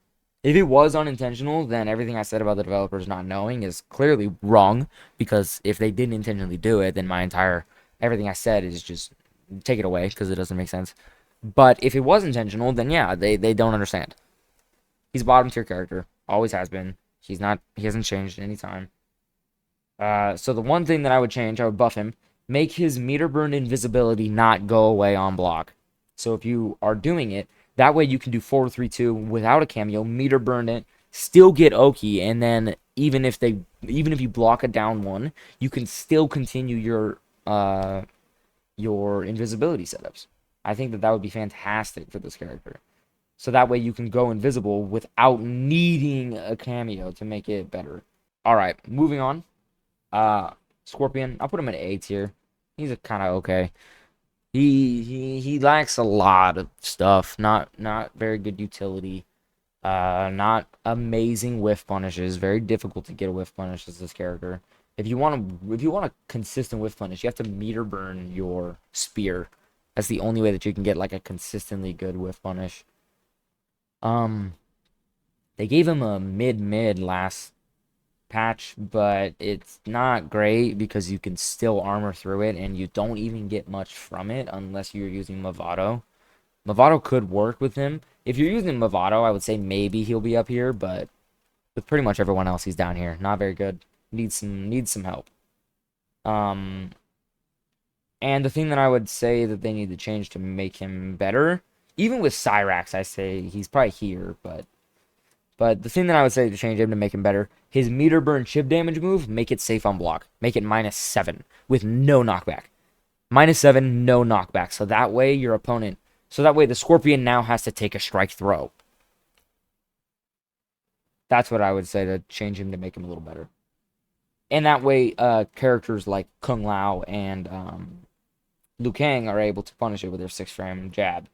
If it was unintentional, then everything I said about the developers not knowing is clearly wrong. Because if they didn't intentionally do it, then everything I said is just, take it away, because it doesn't make sense. But if it was intentional, then yeah, they don't understand. He's a bottom tier character. Always has been. He hasn't changed at any time. So the one thing that I would change, I would buff him. Make his meter burn invisibility not go away on block. So if you are doing it, that way you can do 4-3-2 without a cameo, meter burn it, still get Oki, and then even if you block a down one, you can still continue your invisibility setups. I think that would be fantastic for this character. So that way you can go invisible without needing a cameo to make it better. All right, moving on. Scorpion, I'll put him in A tier. He's kind of okay. He lacks a lot of stuff. Not very good utility. Not amazing whiff punishes. Very difficult to get a whiff punish as this character. If you want a consistent whiff punish, you have to meter burn your spear. That's the only way that you can get like a consistently good whiff punish. They gave him a mid last patch, but it's not great because you can still armor through it, and you don't even get much from it unless you're using Movado. Movado could work with him. If you're using Movado, I would say maybe he'll be up here, but with pretty much everyone else, he's down here. Not very good. Needs some help. Um, and the thing that I would say that they need to change to make him better, even with Cyrax, I say he's probably here, but the thing that I would say to change him to make him better, his meter burn chip damage move, make it safe on block. Make it -7 with no knockback. -7, no knockback. So that way your opponent, so that way the Scorpion now has to take a strike throw. That's what I would say to change him to make him a little better. And that way, characters like Kung Lao and Liu Kang are able to punish it with their 6-frame jab.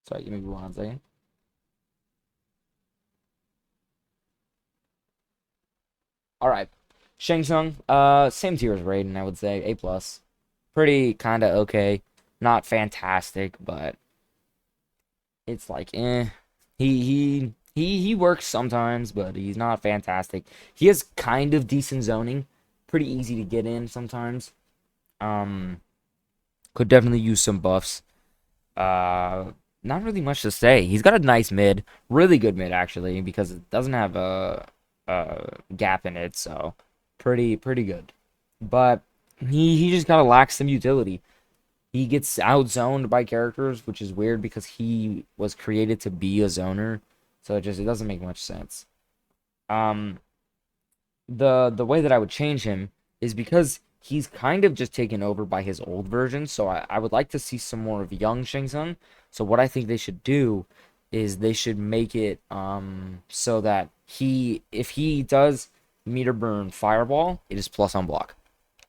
Sorry, give me 1 second. All right, Shang Tsung, same tier as Raiden, I would say, A+. Pretty kind of okay, not fantastic, but it's like he works sometimes, but he's not fantastic. He has kind of decent zoning, pretty easy to get in sometimes. Um, could definitely use some buffs. Not really much to say. He's got a nice mid, really good mid actually, because it doesn't have a gap in it, so pretty good. But he just kind of lacks some utility. He gets outzoned by characters, which is weird because he was created to be a zoner, so it doesn't make much sense. Um, the way that I would change him is because he's kind of just taken over by his old version, so I would like to see some more of young Shang Tsung. So what I think they should do is they should make it so that if he does meter burn fireball, it is plus on block.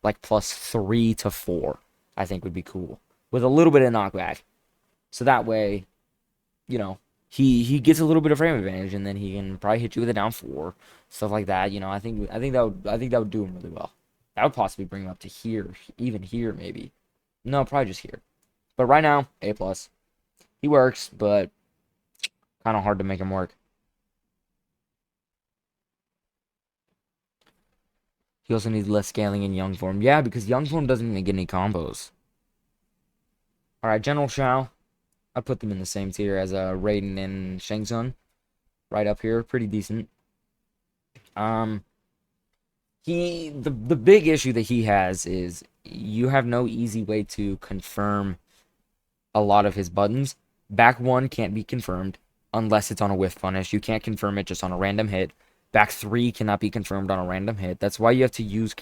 Like +3 to 4, I think would be cool. With a little bit of knockback. So that way, you know, he gets a little bit of frame advantage, and then he can probably hit you with a down 4, stuff like that. I think that would do him really well. That would possibly bring him up to here, even here maybe. No, probably just here. But right now, A+. He works, but kind of hard to make him work. He also needs less scaling in young form. Yeah, because young form doesn't even get any combos. All right, General Shao. I put them in the same tier as Raiden and Shang Tsung. Right up here, pretty decent. Um, the big issue that he has is you have no easy way to confirm a lot of his buttons. Back 1 can't be confirmed unless it's on a whiff punish. You can't confirm it just on a random hit. Back 3 cannot be confirmed on a random hit. That's why you have to use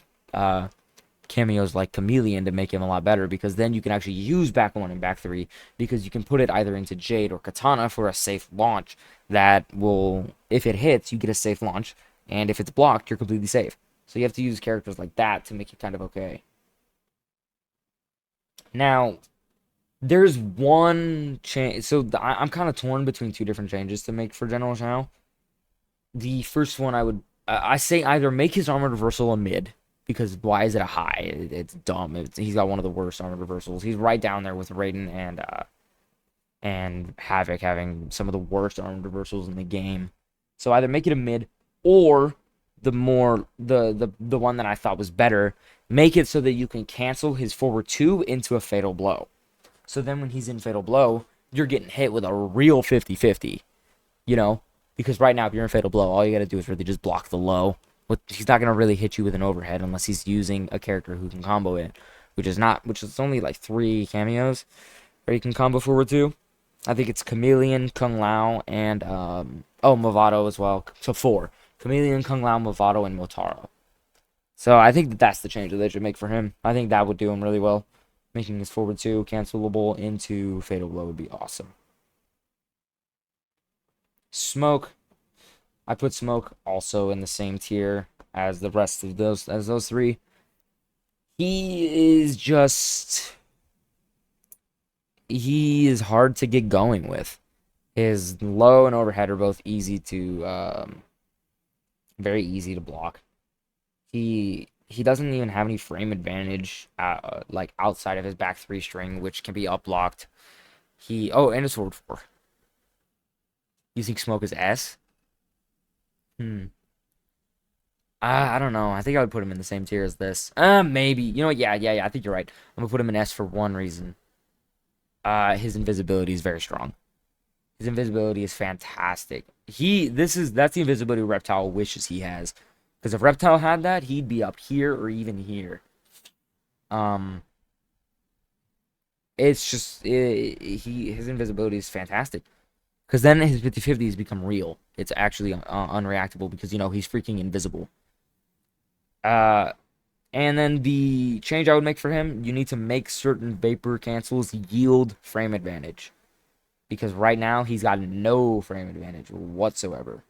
cameos like Chameleon to make him a lot better, because then you can actually use back 1 and back 3, because you can put it either into Jade or Katana for a safe launch that will, if it hits, you get a safe launch, and if it's blocked, you're completely safe. So you have to use characters like that to make it kind of okay. Now, there's one change. So I'm kind of torn between two different changes to make for General Shao. The first one I say either make his armored reversal a mid, because why is it a high? It's dumb. He's got one of the worst armored reversals. He's right down there with Raiden and Havoc having some of the worst armored reversals in the game. So either make it a mid, or the one that I thought was better, make it so that you can cancel his forward 2 into a fatal blow. So then when he's in fatal blow, you're getting hit with a real 50-50, you know? Because right now, if you're in fatal blow, all you got to do is really just block the low. He's not going to really hit you with an overhead unless he's using a character who can combo it, which is only like 3 cameos where you can combo forward 2. I think it's Chameleon, Kung Lao, and Movado as well. So 4. Chameleon, Kung Lao, Movado, and Motaro. So I think that's the change that they should make for him. I think that would do him really well. Making his forward 2 cancelable into fatal blow would be awesome. Smoke. I put Smoke also in the same tier as the rest of those 3. He is hard to get going with. His low and overhead are both very easy to block. He doesn't even have any frame advantage like outside of his back 3 string, which can be up blocked. And his forward 4. You think Smoke is S? I don't know. I think I would put him in the same tier as this. Maybe. You know what? Yeah. I think you're right. I'm gonna put him in S for one reason. His invisibility is very strong. His invisibility is fantastic. That's the invisibility Reptile wishes he has. Because if Reptile had that, he'd be up here or even here. Um, it's just his invisibility is fantastic. Because then his 50/50s become real. It's actually unreactable because he's freaking invisible. Uh, and then the change I would make for him, you need to make certain vapor cancels yield frame advantage. Because right now he's got no frame advantage whatsoever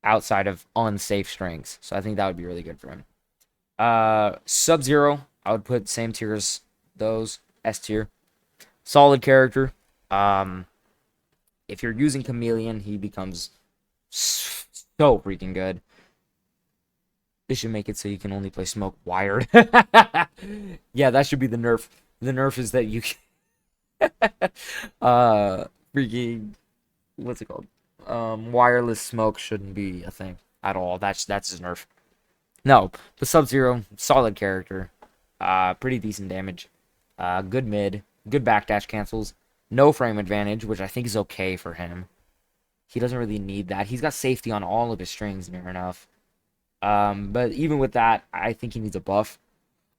outside of unsafe strings. So I think that would be really good for him. Sub-Zero, I would put same tier as those, S tier. Solid character. If you're using Chameleon, he becomes so freaking good. This should make it so you can only play Smoke wired. Yeah, that should be the nerf. The nerf is that you can freaking what's it called? Wireless Smoke shouldn't be a thing at all. That's his nerf. No, but Sub-Zero, solid character. Pretty decent damage. Good mid, good backdash cancels. No frame advantage, which I think is okay for him. He doesn't really need that. He's got safety on all of his strings near enough. But even with that, I think he needs a buff.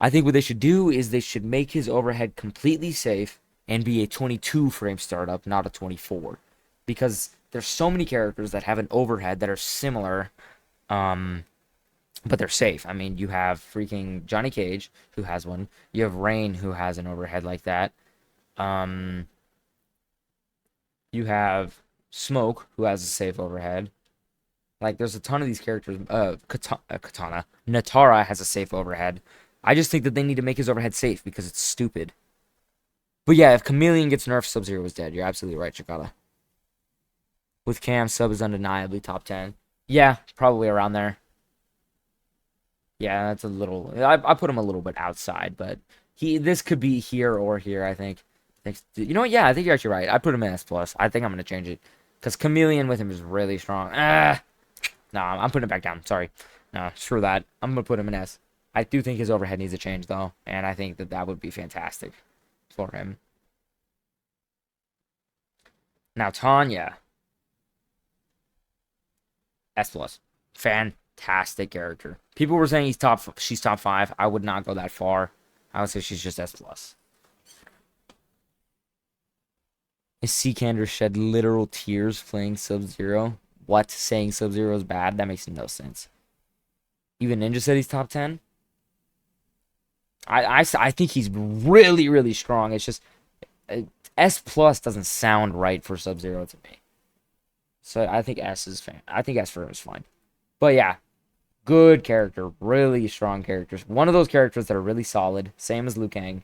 I think what they should do is they should make his overhead completely safe and be a 22 frame startup, not a 24. Because there's so many characters that have an overhead that are similar, but they're safe. I mean, you have freaking Johnny Cage, who has one. You have Rain, who has an overhead like that. You have Smoke, who has a safe overhead. Like, there's a ton of these characters. Katana. Natara has a safe overhead. I just think that they need to make his overhead safe because it's stupid. But yeah, if Chameleon gets nerfed, Sub-Zero is dead. You're absolutely right, Chikata. With Cam, Sub is undeniably top 10. Yeah, probably around there. Yeah, that's a little... I put him a little bit outside, but this could be here or here, I think. You know what? Yeah, I think you're actually right. I put him in S+. I think I'm going to change it. Because Chameleon with him is really strong. No, I'm putting it back down. Sorry. No, screw that. I'm going to put him in S. I do think his overhead needs a change, though. And I think that would be fantastic for him. Now, Tanya. S+. Fantastic character. People were saying she's top 5. I would not go that far. I would say she's just S+. Is Seakander shed literal tears playing Sub-Zero? What? Saying Sub-Zero is bad? That makes no sense. Even Ninja said he's top 10? I think he's really, really strong. It's just S+ doesn't sound right for Sub-Zero to me. So I think S is fine. I think S for him is fine. But yeah, good character. Really strong characters. One of those characters that are really solid. Same as Liu Kang.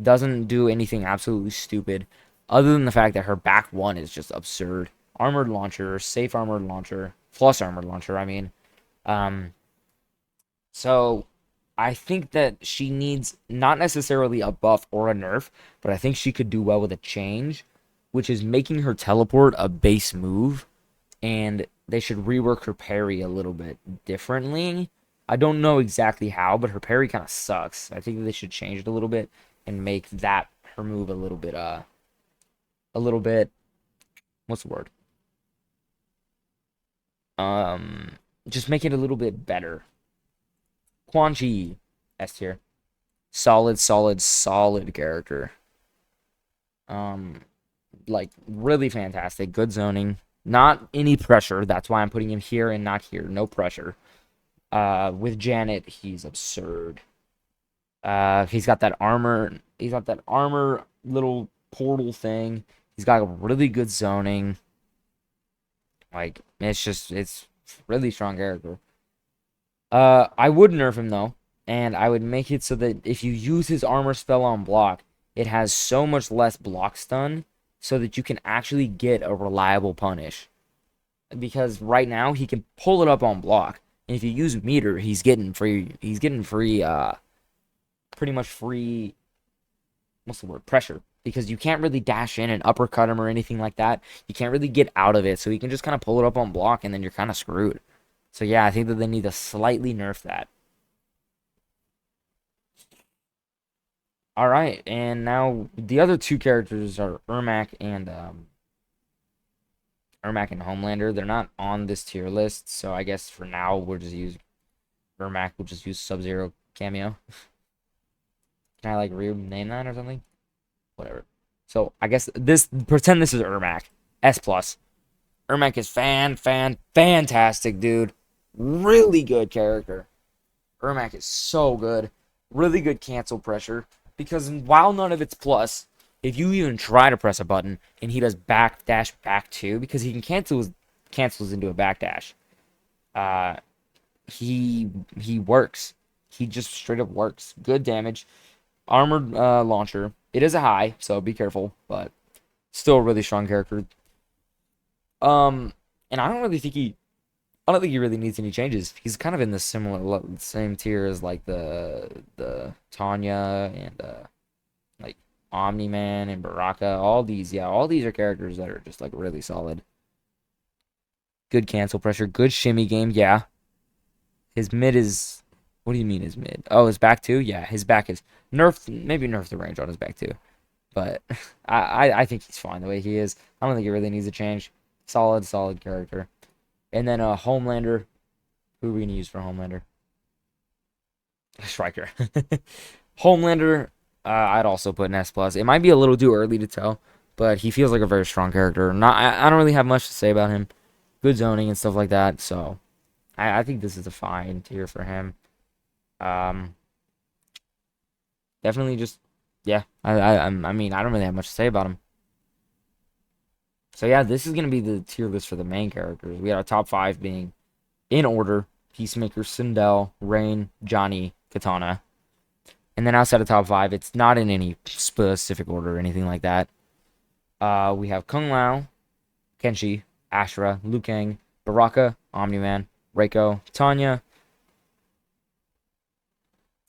Doesn't do anything absolutely stupid. Other than the fact that her back one is just absurd. Armored launcher, safe armored launcher, plus armored launcher, I mean. So I think that she needs not necessarily a buff or a nerf, but I think she could do well with a change, which is making her teleport a base move, and they should rework her parry a little bit differently. I don't know exactly how, but her parry kind of sucks. I think that they should change it a little bit and make that her move a little bit, what's the word? Just make it a little bit better. Quan Chi, S tier. Solid character. Like, really fantastic. Good zoning. Not any pressure. That's why I'm putting him here and not here. No pressure. With Janet, he's absurd. He's got that armor. He's got that armor little portal thing. He's got a really good zoning. Like, it's really strong character. I would nerf him though, and I would make it so that if you use his armor spell on block, it has so much less block stun, so that you can actually get a reliable punish. Because right now he can pull it up on block, and if you use meter, he's getting free. He's getting free. Pretty much free. What's the word? Pressure. Because you can't really dash in and uppercut him or anything like that. You can't really get out of it, so you can just kind of pull it up on block, and then you're kind of screwed. So yeah, I think that they need to slightly nerf that. All right, and now the other two characters are Ermac and Homelander. They're not on this tier list, so I guess for now we'll just use Ermac. We'll just use Sub-Zero cameo. Can I like rename that or something? Whatever. So I guess pretend this is Ermac. S plus. Ermac is fantastic, dude. Really good character. Ermac is so good. Really good cancel pressure. Because while none of it's plus, if you even try to press a button and he does backdash back two, because he can cancels into a backdash. He works. He just straight up works. Good damage. Armored launcher. It is a high, so be careful, but still a really strong character. And I don't think he really needs any changes. He's kind of in the same tier as like the Tanya and like Omni-Man and Baraka. All these are characters that are just like really solid. Good cancel pressure, good shimmy game. Yeah, his mid is. What do you mean his mid? Oh, his back too. Yeah, his back is nerfed. Maybe nerfed the range on his back too. But I think he's fine the way he is. I don't think he really needs a change. Solid character. And then Homelander. Who are we gonna use for Homelander? Striker. Homelander. I'd also put an S plus. It might be a little too early to tell, but he feels like a very strong character. I don't really have much to say about him. Good zoning and stuff like that. So I think this is a fine tier for him. Definitely just yeah. I mean I don't really have much to say about him. So yeah, this is gonna be the tier list for the main characters. We got our top 5 being in order: Peacemaker, Sindel, Rain, Johnny, Katana. And then outside of top 5, it's not in any specific order or anything like that. We have Kung Lao, Kenshi, Ashura, Liu Kang, Baraka, Omni-Man, Reiko, Tanya,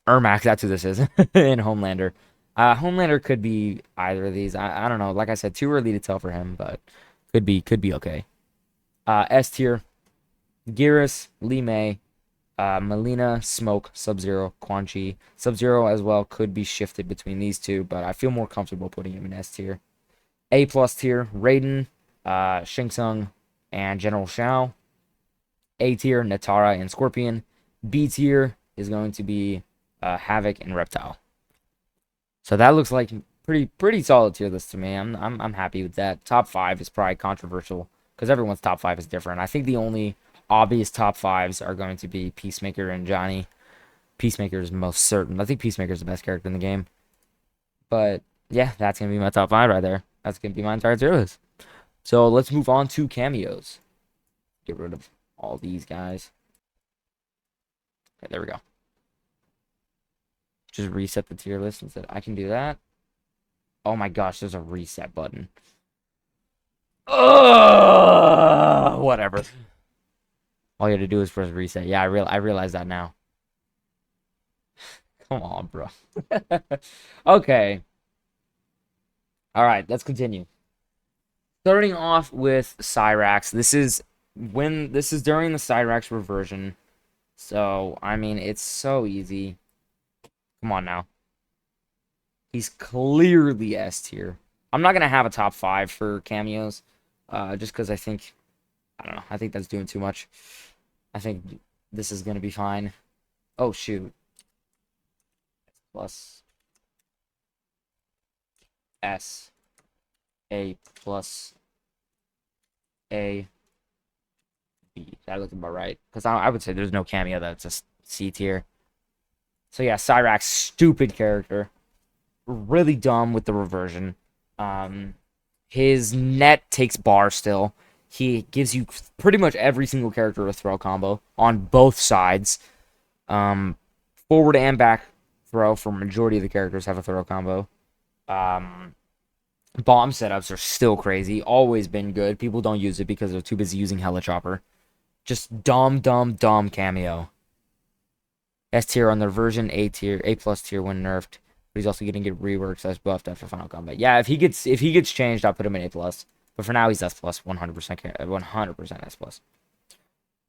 Ermac, that's who this is, and Homelander. Homelander could be either of these. I don't know. Like I said, too early to tell for him, but could be okay. S tier: Geras, Lee May, Melina, Smoke, Sub-Zero, Quan Chi. Sub-Zero as well could be shifted between these two, but I feel more comfortable putting him in S tier. A plus tier: Raiden, Shang Tsung, and General Shao. A tier: Natara and Scorpion. B tier is going to be Havoc and Reptile. So that looks like pretty solid tier list to me. I'm happy with that. Top 5 is probably controversial because everyone's top 5 is different. I think the only obvious top 5s are going to be Peacemaker and Johnny. Peacemaker is most certain. I think Peacemaker is the best character in the game. But yeah, that's gonna be my top 5 right there. That's gonna be my entire tier list. So let's move on to cameos. Get rid of all these guys. Okay, there we go. Just reset the tier list instead. I can do that. Oh my gosh, there's a reset button. Whatever. All you have to do is press reset. Yeah, I realize that now. Come on, bro. Okay. All right, let's continue. Starting off with Cyrax. This is during the Cyrax reversion. So, I mean, it's so easy. Come on now. He's clearly S tier. I'm not going to have a top 5 for cameos. Just because I don't know. I think that's doing too much. I think this is going to be fine. Oh, shoot. Plus S. A plus A. B. That looks about right. Because I would say there's no cameo that's a C tier. So yeah, Cyrax, stupid character. Really dumb with the reversion. His net takes bar still. He gives you pretty much every single character a throw combo on both sides. Forward and back throw for majority of the characters have a throw combo. Bomb setups are still crazy. Always been good. People don't use it because they're too busy using Helichopper. Just dumb cameo. S tier on their version, A tier, A plus tier when nerfed. But he's also going to get reworked as buffed after Final Combat. Yeah, if he gets changed, I'll put him in A plus. But for now, he's S plus, 100%, 100% S plus.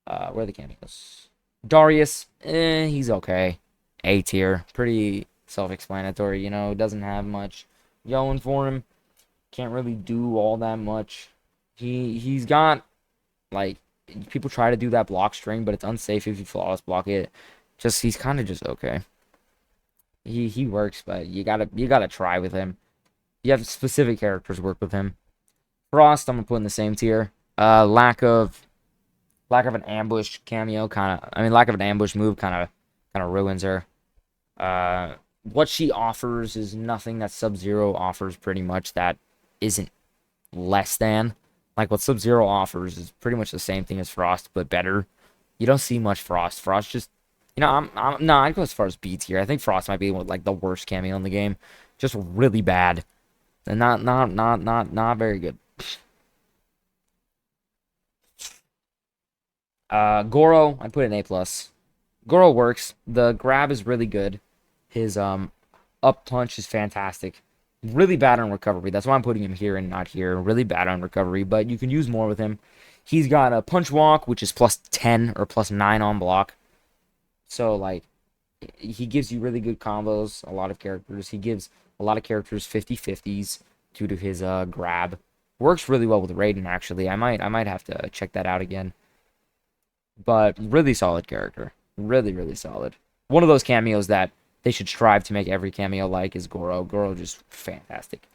Where are the cameos? Darius, he's okay. A tier. Pretty self-explanatory, you know, doesn't have much going for him. Can't really do all that much. He's got like people try to do that block string, but it's unsafe if you flawless block it. Just he's kind of just okay. He works, but you gotta try with him. You have specific characters work with him. Frost, I'm gonna put in the same tier. Lack of an ambush cameo lack of an ambush move kind of ruins her. What she offers is nothing that Sub-Zero offers pretty much that isn't less than. Like what Sub-Zero offers is pretty much the same thing as Frost, but better. You don't see much Frost. Frost just, no, I'd go as far as B tier. I think Frost might be like the worst cameo in the game, just really bad and not very good. Goro, I put an A plus. Goro works. The grab is really good. His up punch is fantastic. Really bad on recovery. That's why I'm putting him here and not here. Really bad on recovery, but you can use more with him. He's got a punch walk, which is plus 10 or plus 9 on block. So, like, he gives you really good combos, a lot of characters. He gives a lot of characters 50-50s due to his grab. Works really well with Raiden, actually. I might have to check that out again. But really solid character. Really, really solid. One of those cameos that they should strive to make every cameo like is Goro. Goro just fantastic.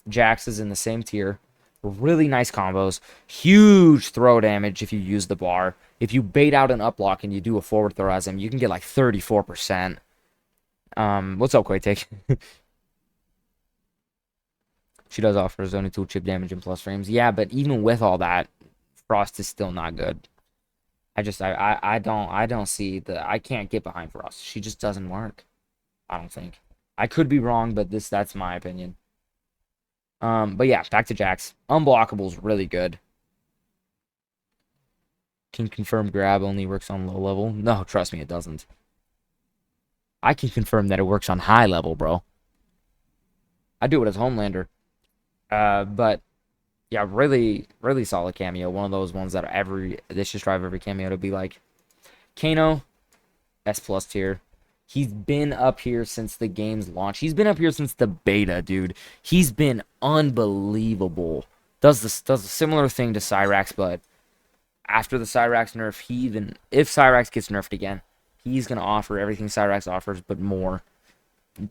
Jax is in the same tier. Really nice combos. Huge throw damage if you use the bar. If you bait out an up block and you do a forward throw as him, you can get like 34%. What's up, Quaytake? She does offer only 2 chip damage and plus frames. Yeah, but even with all that, Frost is still not good. I don't see I can't get behind Frost. She just doesn't work. I don't think. I could be wrong, but that's my opinion. But yeah, back to Jax. Unblockable is really good. Can confirm grab only works on low level. No, trust me, it doesn't. I can confirm that it works on high level, bro. I do it as Homelander. But yeah, really, really solid cameo. One of those ones that they should strive every cameo to be like. Kano, S plus tier. He's been up here since the game's launch. He's been up here since the beta, dude. He's been unbelievable. Does a similar thing to Cyrax, but after the Cyrax nerf, if Cyrax gets nerfed again, he's gonna offer everything Cyrax offers, but more.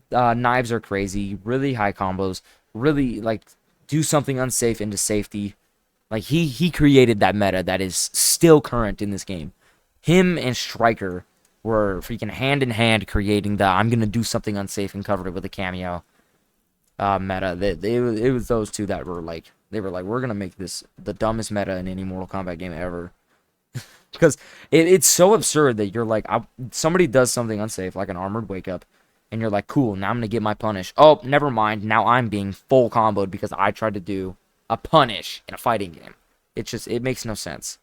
Knives are crazy, really high combos, really like do something unsafe into safety. Like he created that meta that is still current in this game. Him and Stryker were freaking hand in hand creating the I'm gonna do something unsafe and cover it with a cameo meta. It was those two that were like we're gonna make this the dumbest meta in any Mortal Kombat game ever. Because it's so absurd that you're like somebody does something unsafe like an armored wake up, and you're like cool, now I'm gonna get my punish. Oh, never mind, now I'm being full comboed because I tried to do a punish in a fighting game. It makes no sense.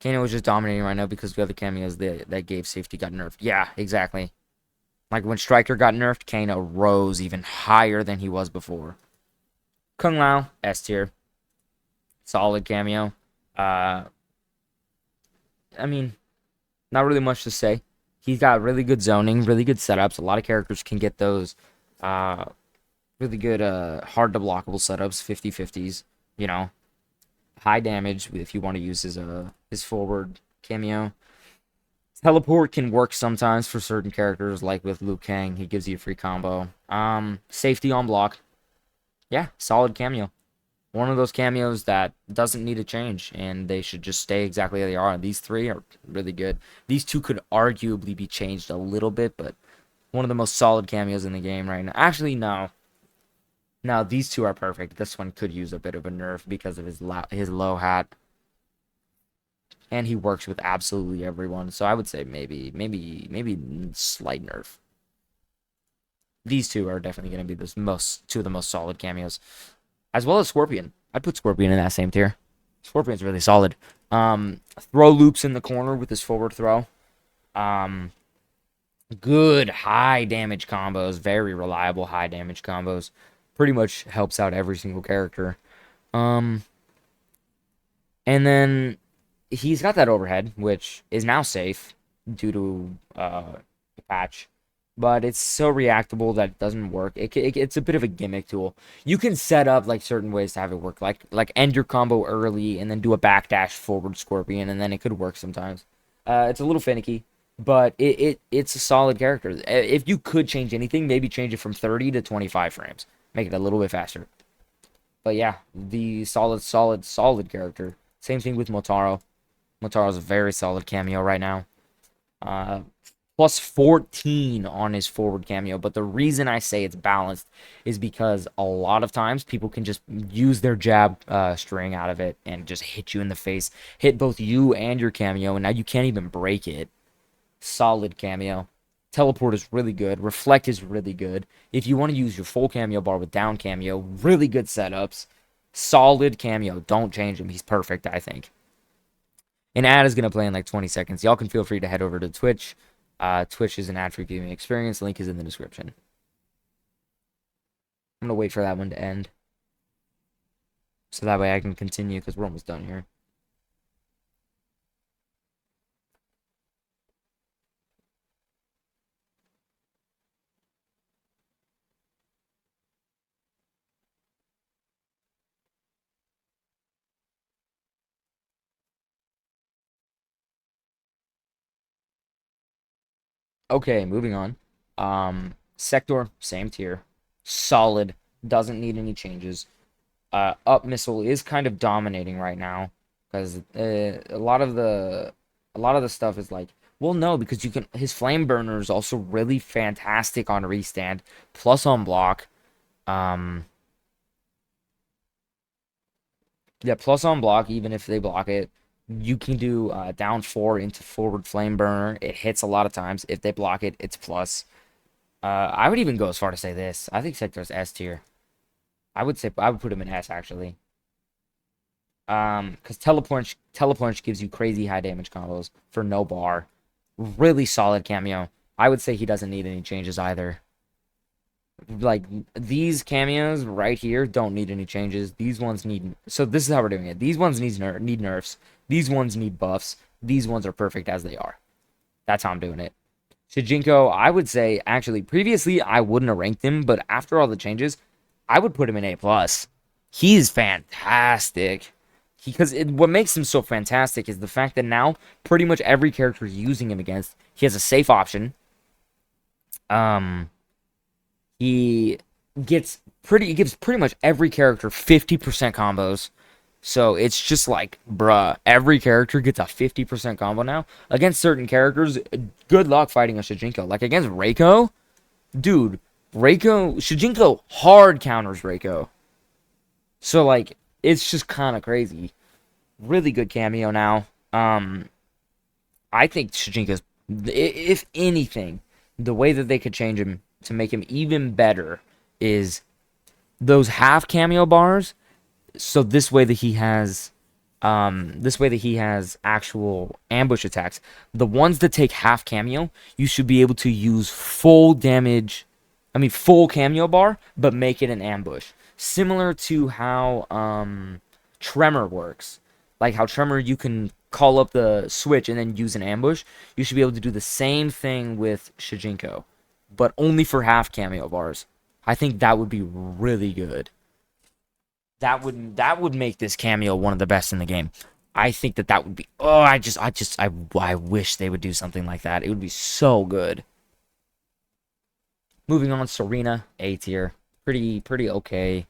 Kano was just dominating right now because the other cameos that gave safety got nerfed. Yeah, exactly. Like when Stryker got nerfed, Kano rose even higher than he was before. Kung Lao, S tier. Solid cameo. I mean, not really much to say. He's got really good zoning, really good setups. A lot of characters can get those really good hard to blockable setups, 50-50s, you know. High damage if you want to use his forward cameo. Teleport can work sometimes for certain characters, like with Liu Kang. He gives you a free combo. Safety on block. Yeah, solid cameo. One of those cameos that doesn't need a change, and they should just stay exactly how they are. These three are really good. These two could arguably be changed a little bit, but one of the most solid cameos in the game right now. Actually, no. No, these two are perfect. This one could use a bit of a nerf because of his low hat. And he works with absolutely everyone. So I would say maybe slight nerf. These two are definitely going to be two of the most solid cameos. As well as Scorpion. I'd put Scorpion in that same tier. Scorpion's really solid. Throw loops in the corner with his forward throw. Good high damage combos. Very reliable high damage combos. Pretty much helps out every single character. And then he's got that overhead, which is now safe due to the patch, but it's so reactable that it doesn't work. It's a bit of a gimmick tool. You can set up like certain ways to have it work, like end your combo early and then do a backdash forward scorpion, and then it could work sometimes. It's a little finicky, but it's a solid character. If you could change anything, maybe change it from 30 to 25 frames, make it a little bit faster. But yeah, the solid character. Same thing with Motaro. Motaro's a very solid cameo right now. Uh, Plus 14 on his forward cameo. But the reason I say it's balanced is because a lot of times people can just use their jab string out of it and just hit you in the face. Hit both you and your cameo, and now you can't even break it. Solid cameo. Teleport is really good. Reflect is really good. If you want to use your full cameo bar with down cameo, really good setups. Solid cameo. Don't change him. He's perfect, I think. An ad is going to play in like 20 seconds. Y'all can feel free to head over to Twitch. Twitch is an ad-free viewing experience. Link is in the description. I'm going to wait for that one to end. So that way I can continue because we're almost done here. Okay, moving on. Sector, same tier. Solid. Doesn't need any changes. Up missile is kind of dominating right now because a lot of the stuff is like, well, no, because you can his flame burner is also really fantastic on restand plus on block. Um, yeah, plus on block even if they block it. You can do down four into forward flame burner. It hits a lot of times. If they block it, it's plus. I would even go as far to say this. I think Sector's S tier. I would put him in S actually. Because Telepunch gives you crazy high damage combos for no bar. Really solid cameo. I would say he doesn't need any changes either. Like these cameos right here don't need any changes. These ones need. So this is how we're doing it. These ones need nerfs. These ones need buffs. These ones are perfect as they are. That's how I'm doing it. Shijinko, I would say actually previously I wouldn't have ranked him, but after all the changes, I would put him in A plus. He's fantastic. Because what makes him so fantastic is the fact that now pretty much every character using him against, he has a safe option. Um, he he gives pretty much every character 50% combos. So it's just like, bruh, every character gets a 50% combo now. Against certain characters, good luck fighting a Shijinko. Like against Reiko, dude, Shijinko hard counters Reiko. So like, it's just kind of crazy. Really good cameo now. I think Shijinko's, if anything, the way that they could change him to make him even better is those half cameo bars. So this way that he has actual ambush attacks. The ones that take half cameo, you should be able to use full damage, full cameo bar, but make it an ambush. Similar to how Tremor works. Like how Tremor, you can call up the switch and then use an ambush. You should be able to do the same thing with Shijinko, but only for half cameo bars. I think that would be really good. That would make this cameo one of the best in the game. I think that would be. Oh, I wish they would do something like that. It would be so good. Moving on, Serena, A tier, pretty okay.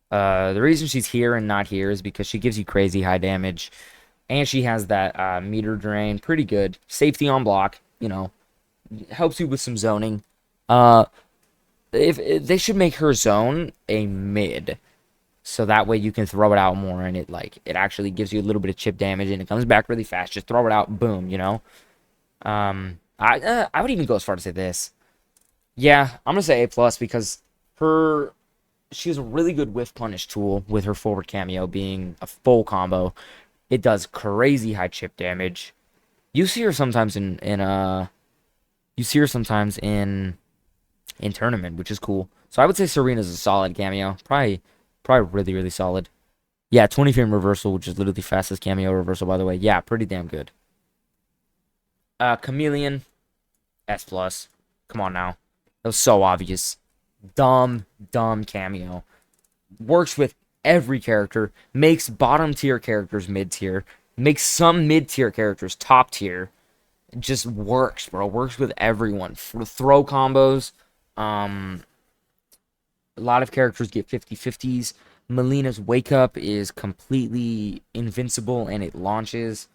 The reason she's here and not here is because she gives you crazy high damage, and she has that meter drain, pretty good. Safety on block, helps you with some zoning. Uh, if they should make her zone a mid. So that way you can throw it out more and it actually gives you a little bit of chip damage and it comes back really fast. Just throw it out, boom. I would even go as far to say this. Yeah, I'm gonna say A plus because she has a really good whiff punish tool with her forward cameo being a full combo. It does crazy high chip damage. You see her sometimes in tournament, which is cool. So I would say Serena's a solid cameo. Probably really, really solid. Yeah, 20 frame reversal, which is literally fastest cameo reversal, by the way. Yeah, pretty damn good. Chameleon, S plus. Come on now. That was so obvious. Dumb, dumb cameo. Works with every character. Makes bottom tier characters mid tier. Makes some mid tier characters top tier. It just works, bro. Works with everyone. For throw combos. Um, a lot of characters get 50-50s. Melina's wake up is completely invincible and it launches.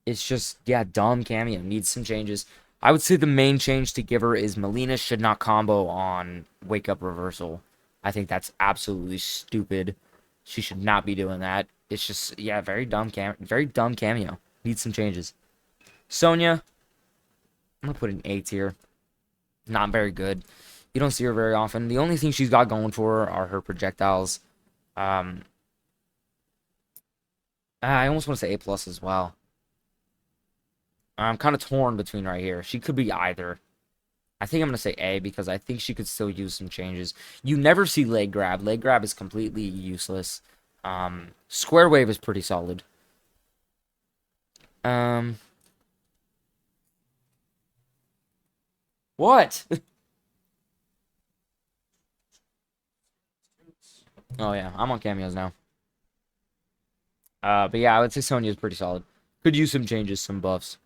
It's just, yeah, dumb cameo. Needs some changes. I would say the main change to give her is Melina should not combo on wake up reversal. I think that's absolutely stupid. She should not be doing that. It's just, yeah, very dumb cameo. Needs some changes. Sonya, I'm gonna put an A tier. Not very good. You don't see her very often. The only thing she's got going for her are her projectiles. Um, I almost want to say A plus as well. I'm kind of torn between right here. She could be either. I think I'm going to say A because I think she could still use some changes. You never see leg grab. Leg grab is completely useless. Square wave is pretty solid. What? Oh yeah, I'm on cameos now. But yeah, I would say Sonya is pretty solid. Could use some changes, some buffs.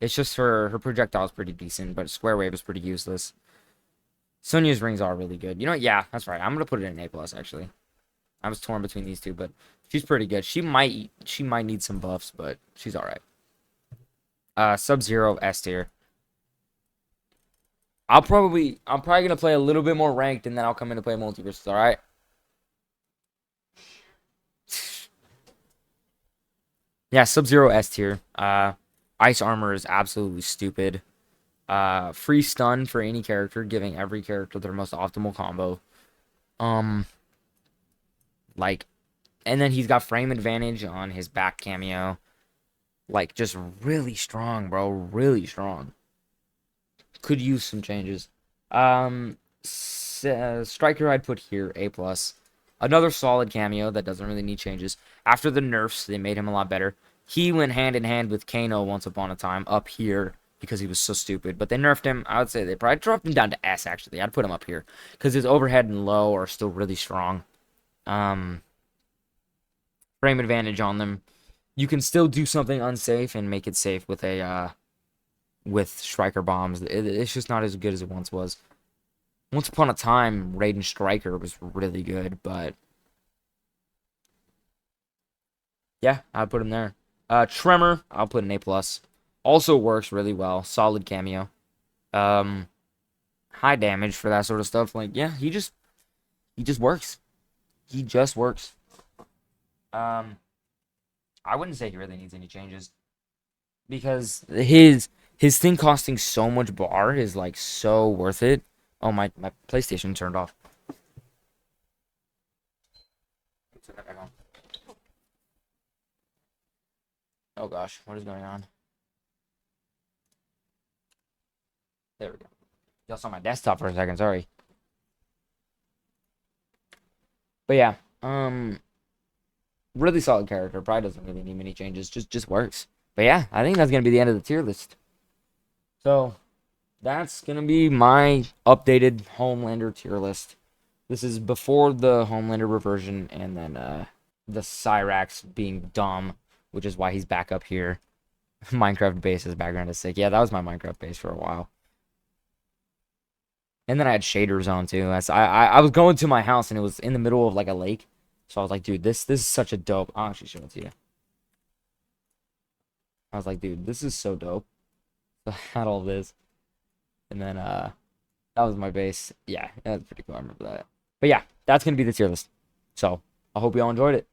It's just her projectile is pretty decent, but Square Wave is pretty useless. Sonya's rings are really good. You know what? Yeah, that's right. I'm gonna put it in A plus actually. I was torn between these two, but she's pretty good. She might need some buffs, but she's all right. Sub-Zero S tier. I'm probably gonna play a little bit more ranked, and then I'll come in to play multiverses. All right. Yeah, Sub-Zero S tier. Ice armor is absolutely stupid. Free stun for any character, giving every character their most optimal combo. Um, like, and then he's got frame advantage on his back cameo. Like, just really strong, bro. Really strong. Could use some changes. Striker I'd put here, A plus. Another solid cameo that doesn't really need changes. After the nerfs, they made him a lot better. He went hand in hand with Kano once upon a time up here because he was so stupid. But they nerfed him. I would say they probably dropped him down to S, actually. I'd put him up here because his overhead and low are still really strong. Frame advantage on them. You can still do something unsafe and make it safe with a with Striker bombs. It's just not as good as it once was. Once upon a time, Raiden Striker was really good, but yeah, I'd put him there. Tremor, I'll put an A plus. Also works really well. Solid cameo. Um, High damage for that sort of stuff. Like, yeah, he just works. He just works. Um, I wouldn't say he really needs any changes because his thing costing so much bar is like so worth it. Oh, my PlayStation turned off. Turn that back on. Oh gosh, what is going on? There we go. Y'all saw my desktop for a second, sorry. But yeah, really solid character. Probably doesn't really need many changes. Just works. But yeah, I think that's gonna be the end of the tier list. So that's gonna be my updated Homelander tier list. This is before the Homelander reversion, and then the Cyrax being dumb, which is why he's back up here. Minecraft base, his background is sick. Yeah, that was my Minecraft base for a while. And then I had shaders on too. I was going to my house and it was in the middle of like a lake. So I was like, dude, this is such a dope. I'll actually show it to you. I was like, dude, this is so dope. So I had all this. And then that was my base. Yeah, that's pretty cool. I remember that. But yeah, that's gonna be the tier list. So I hope you all enjoyed it.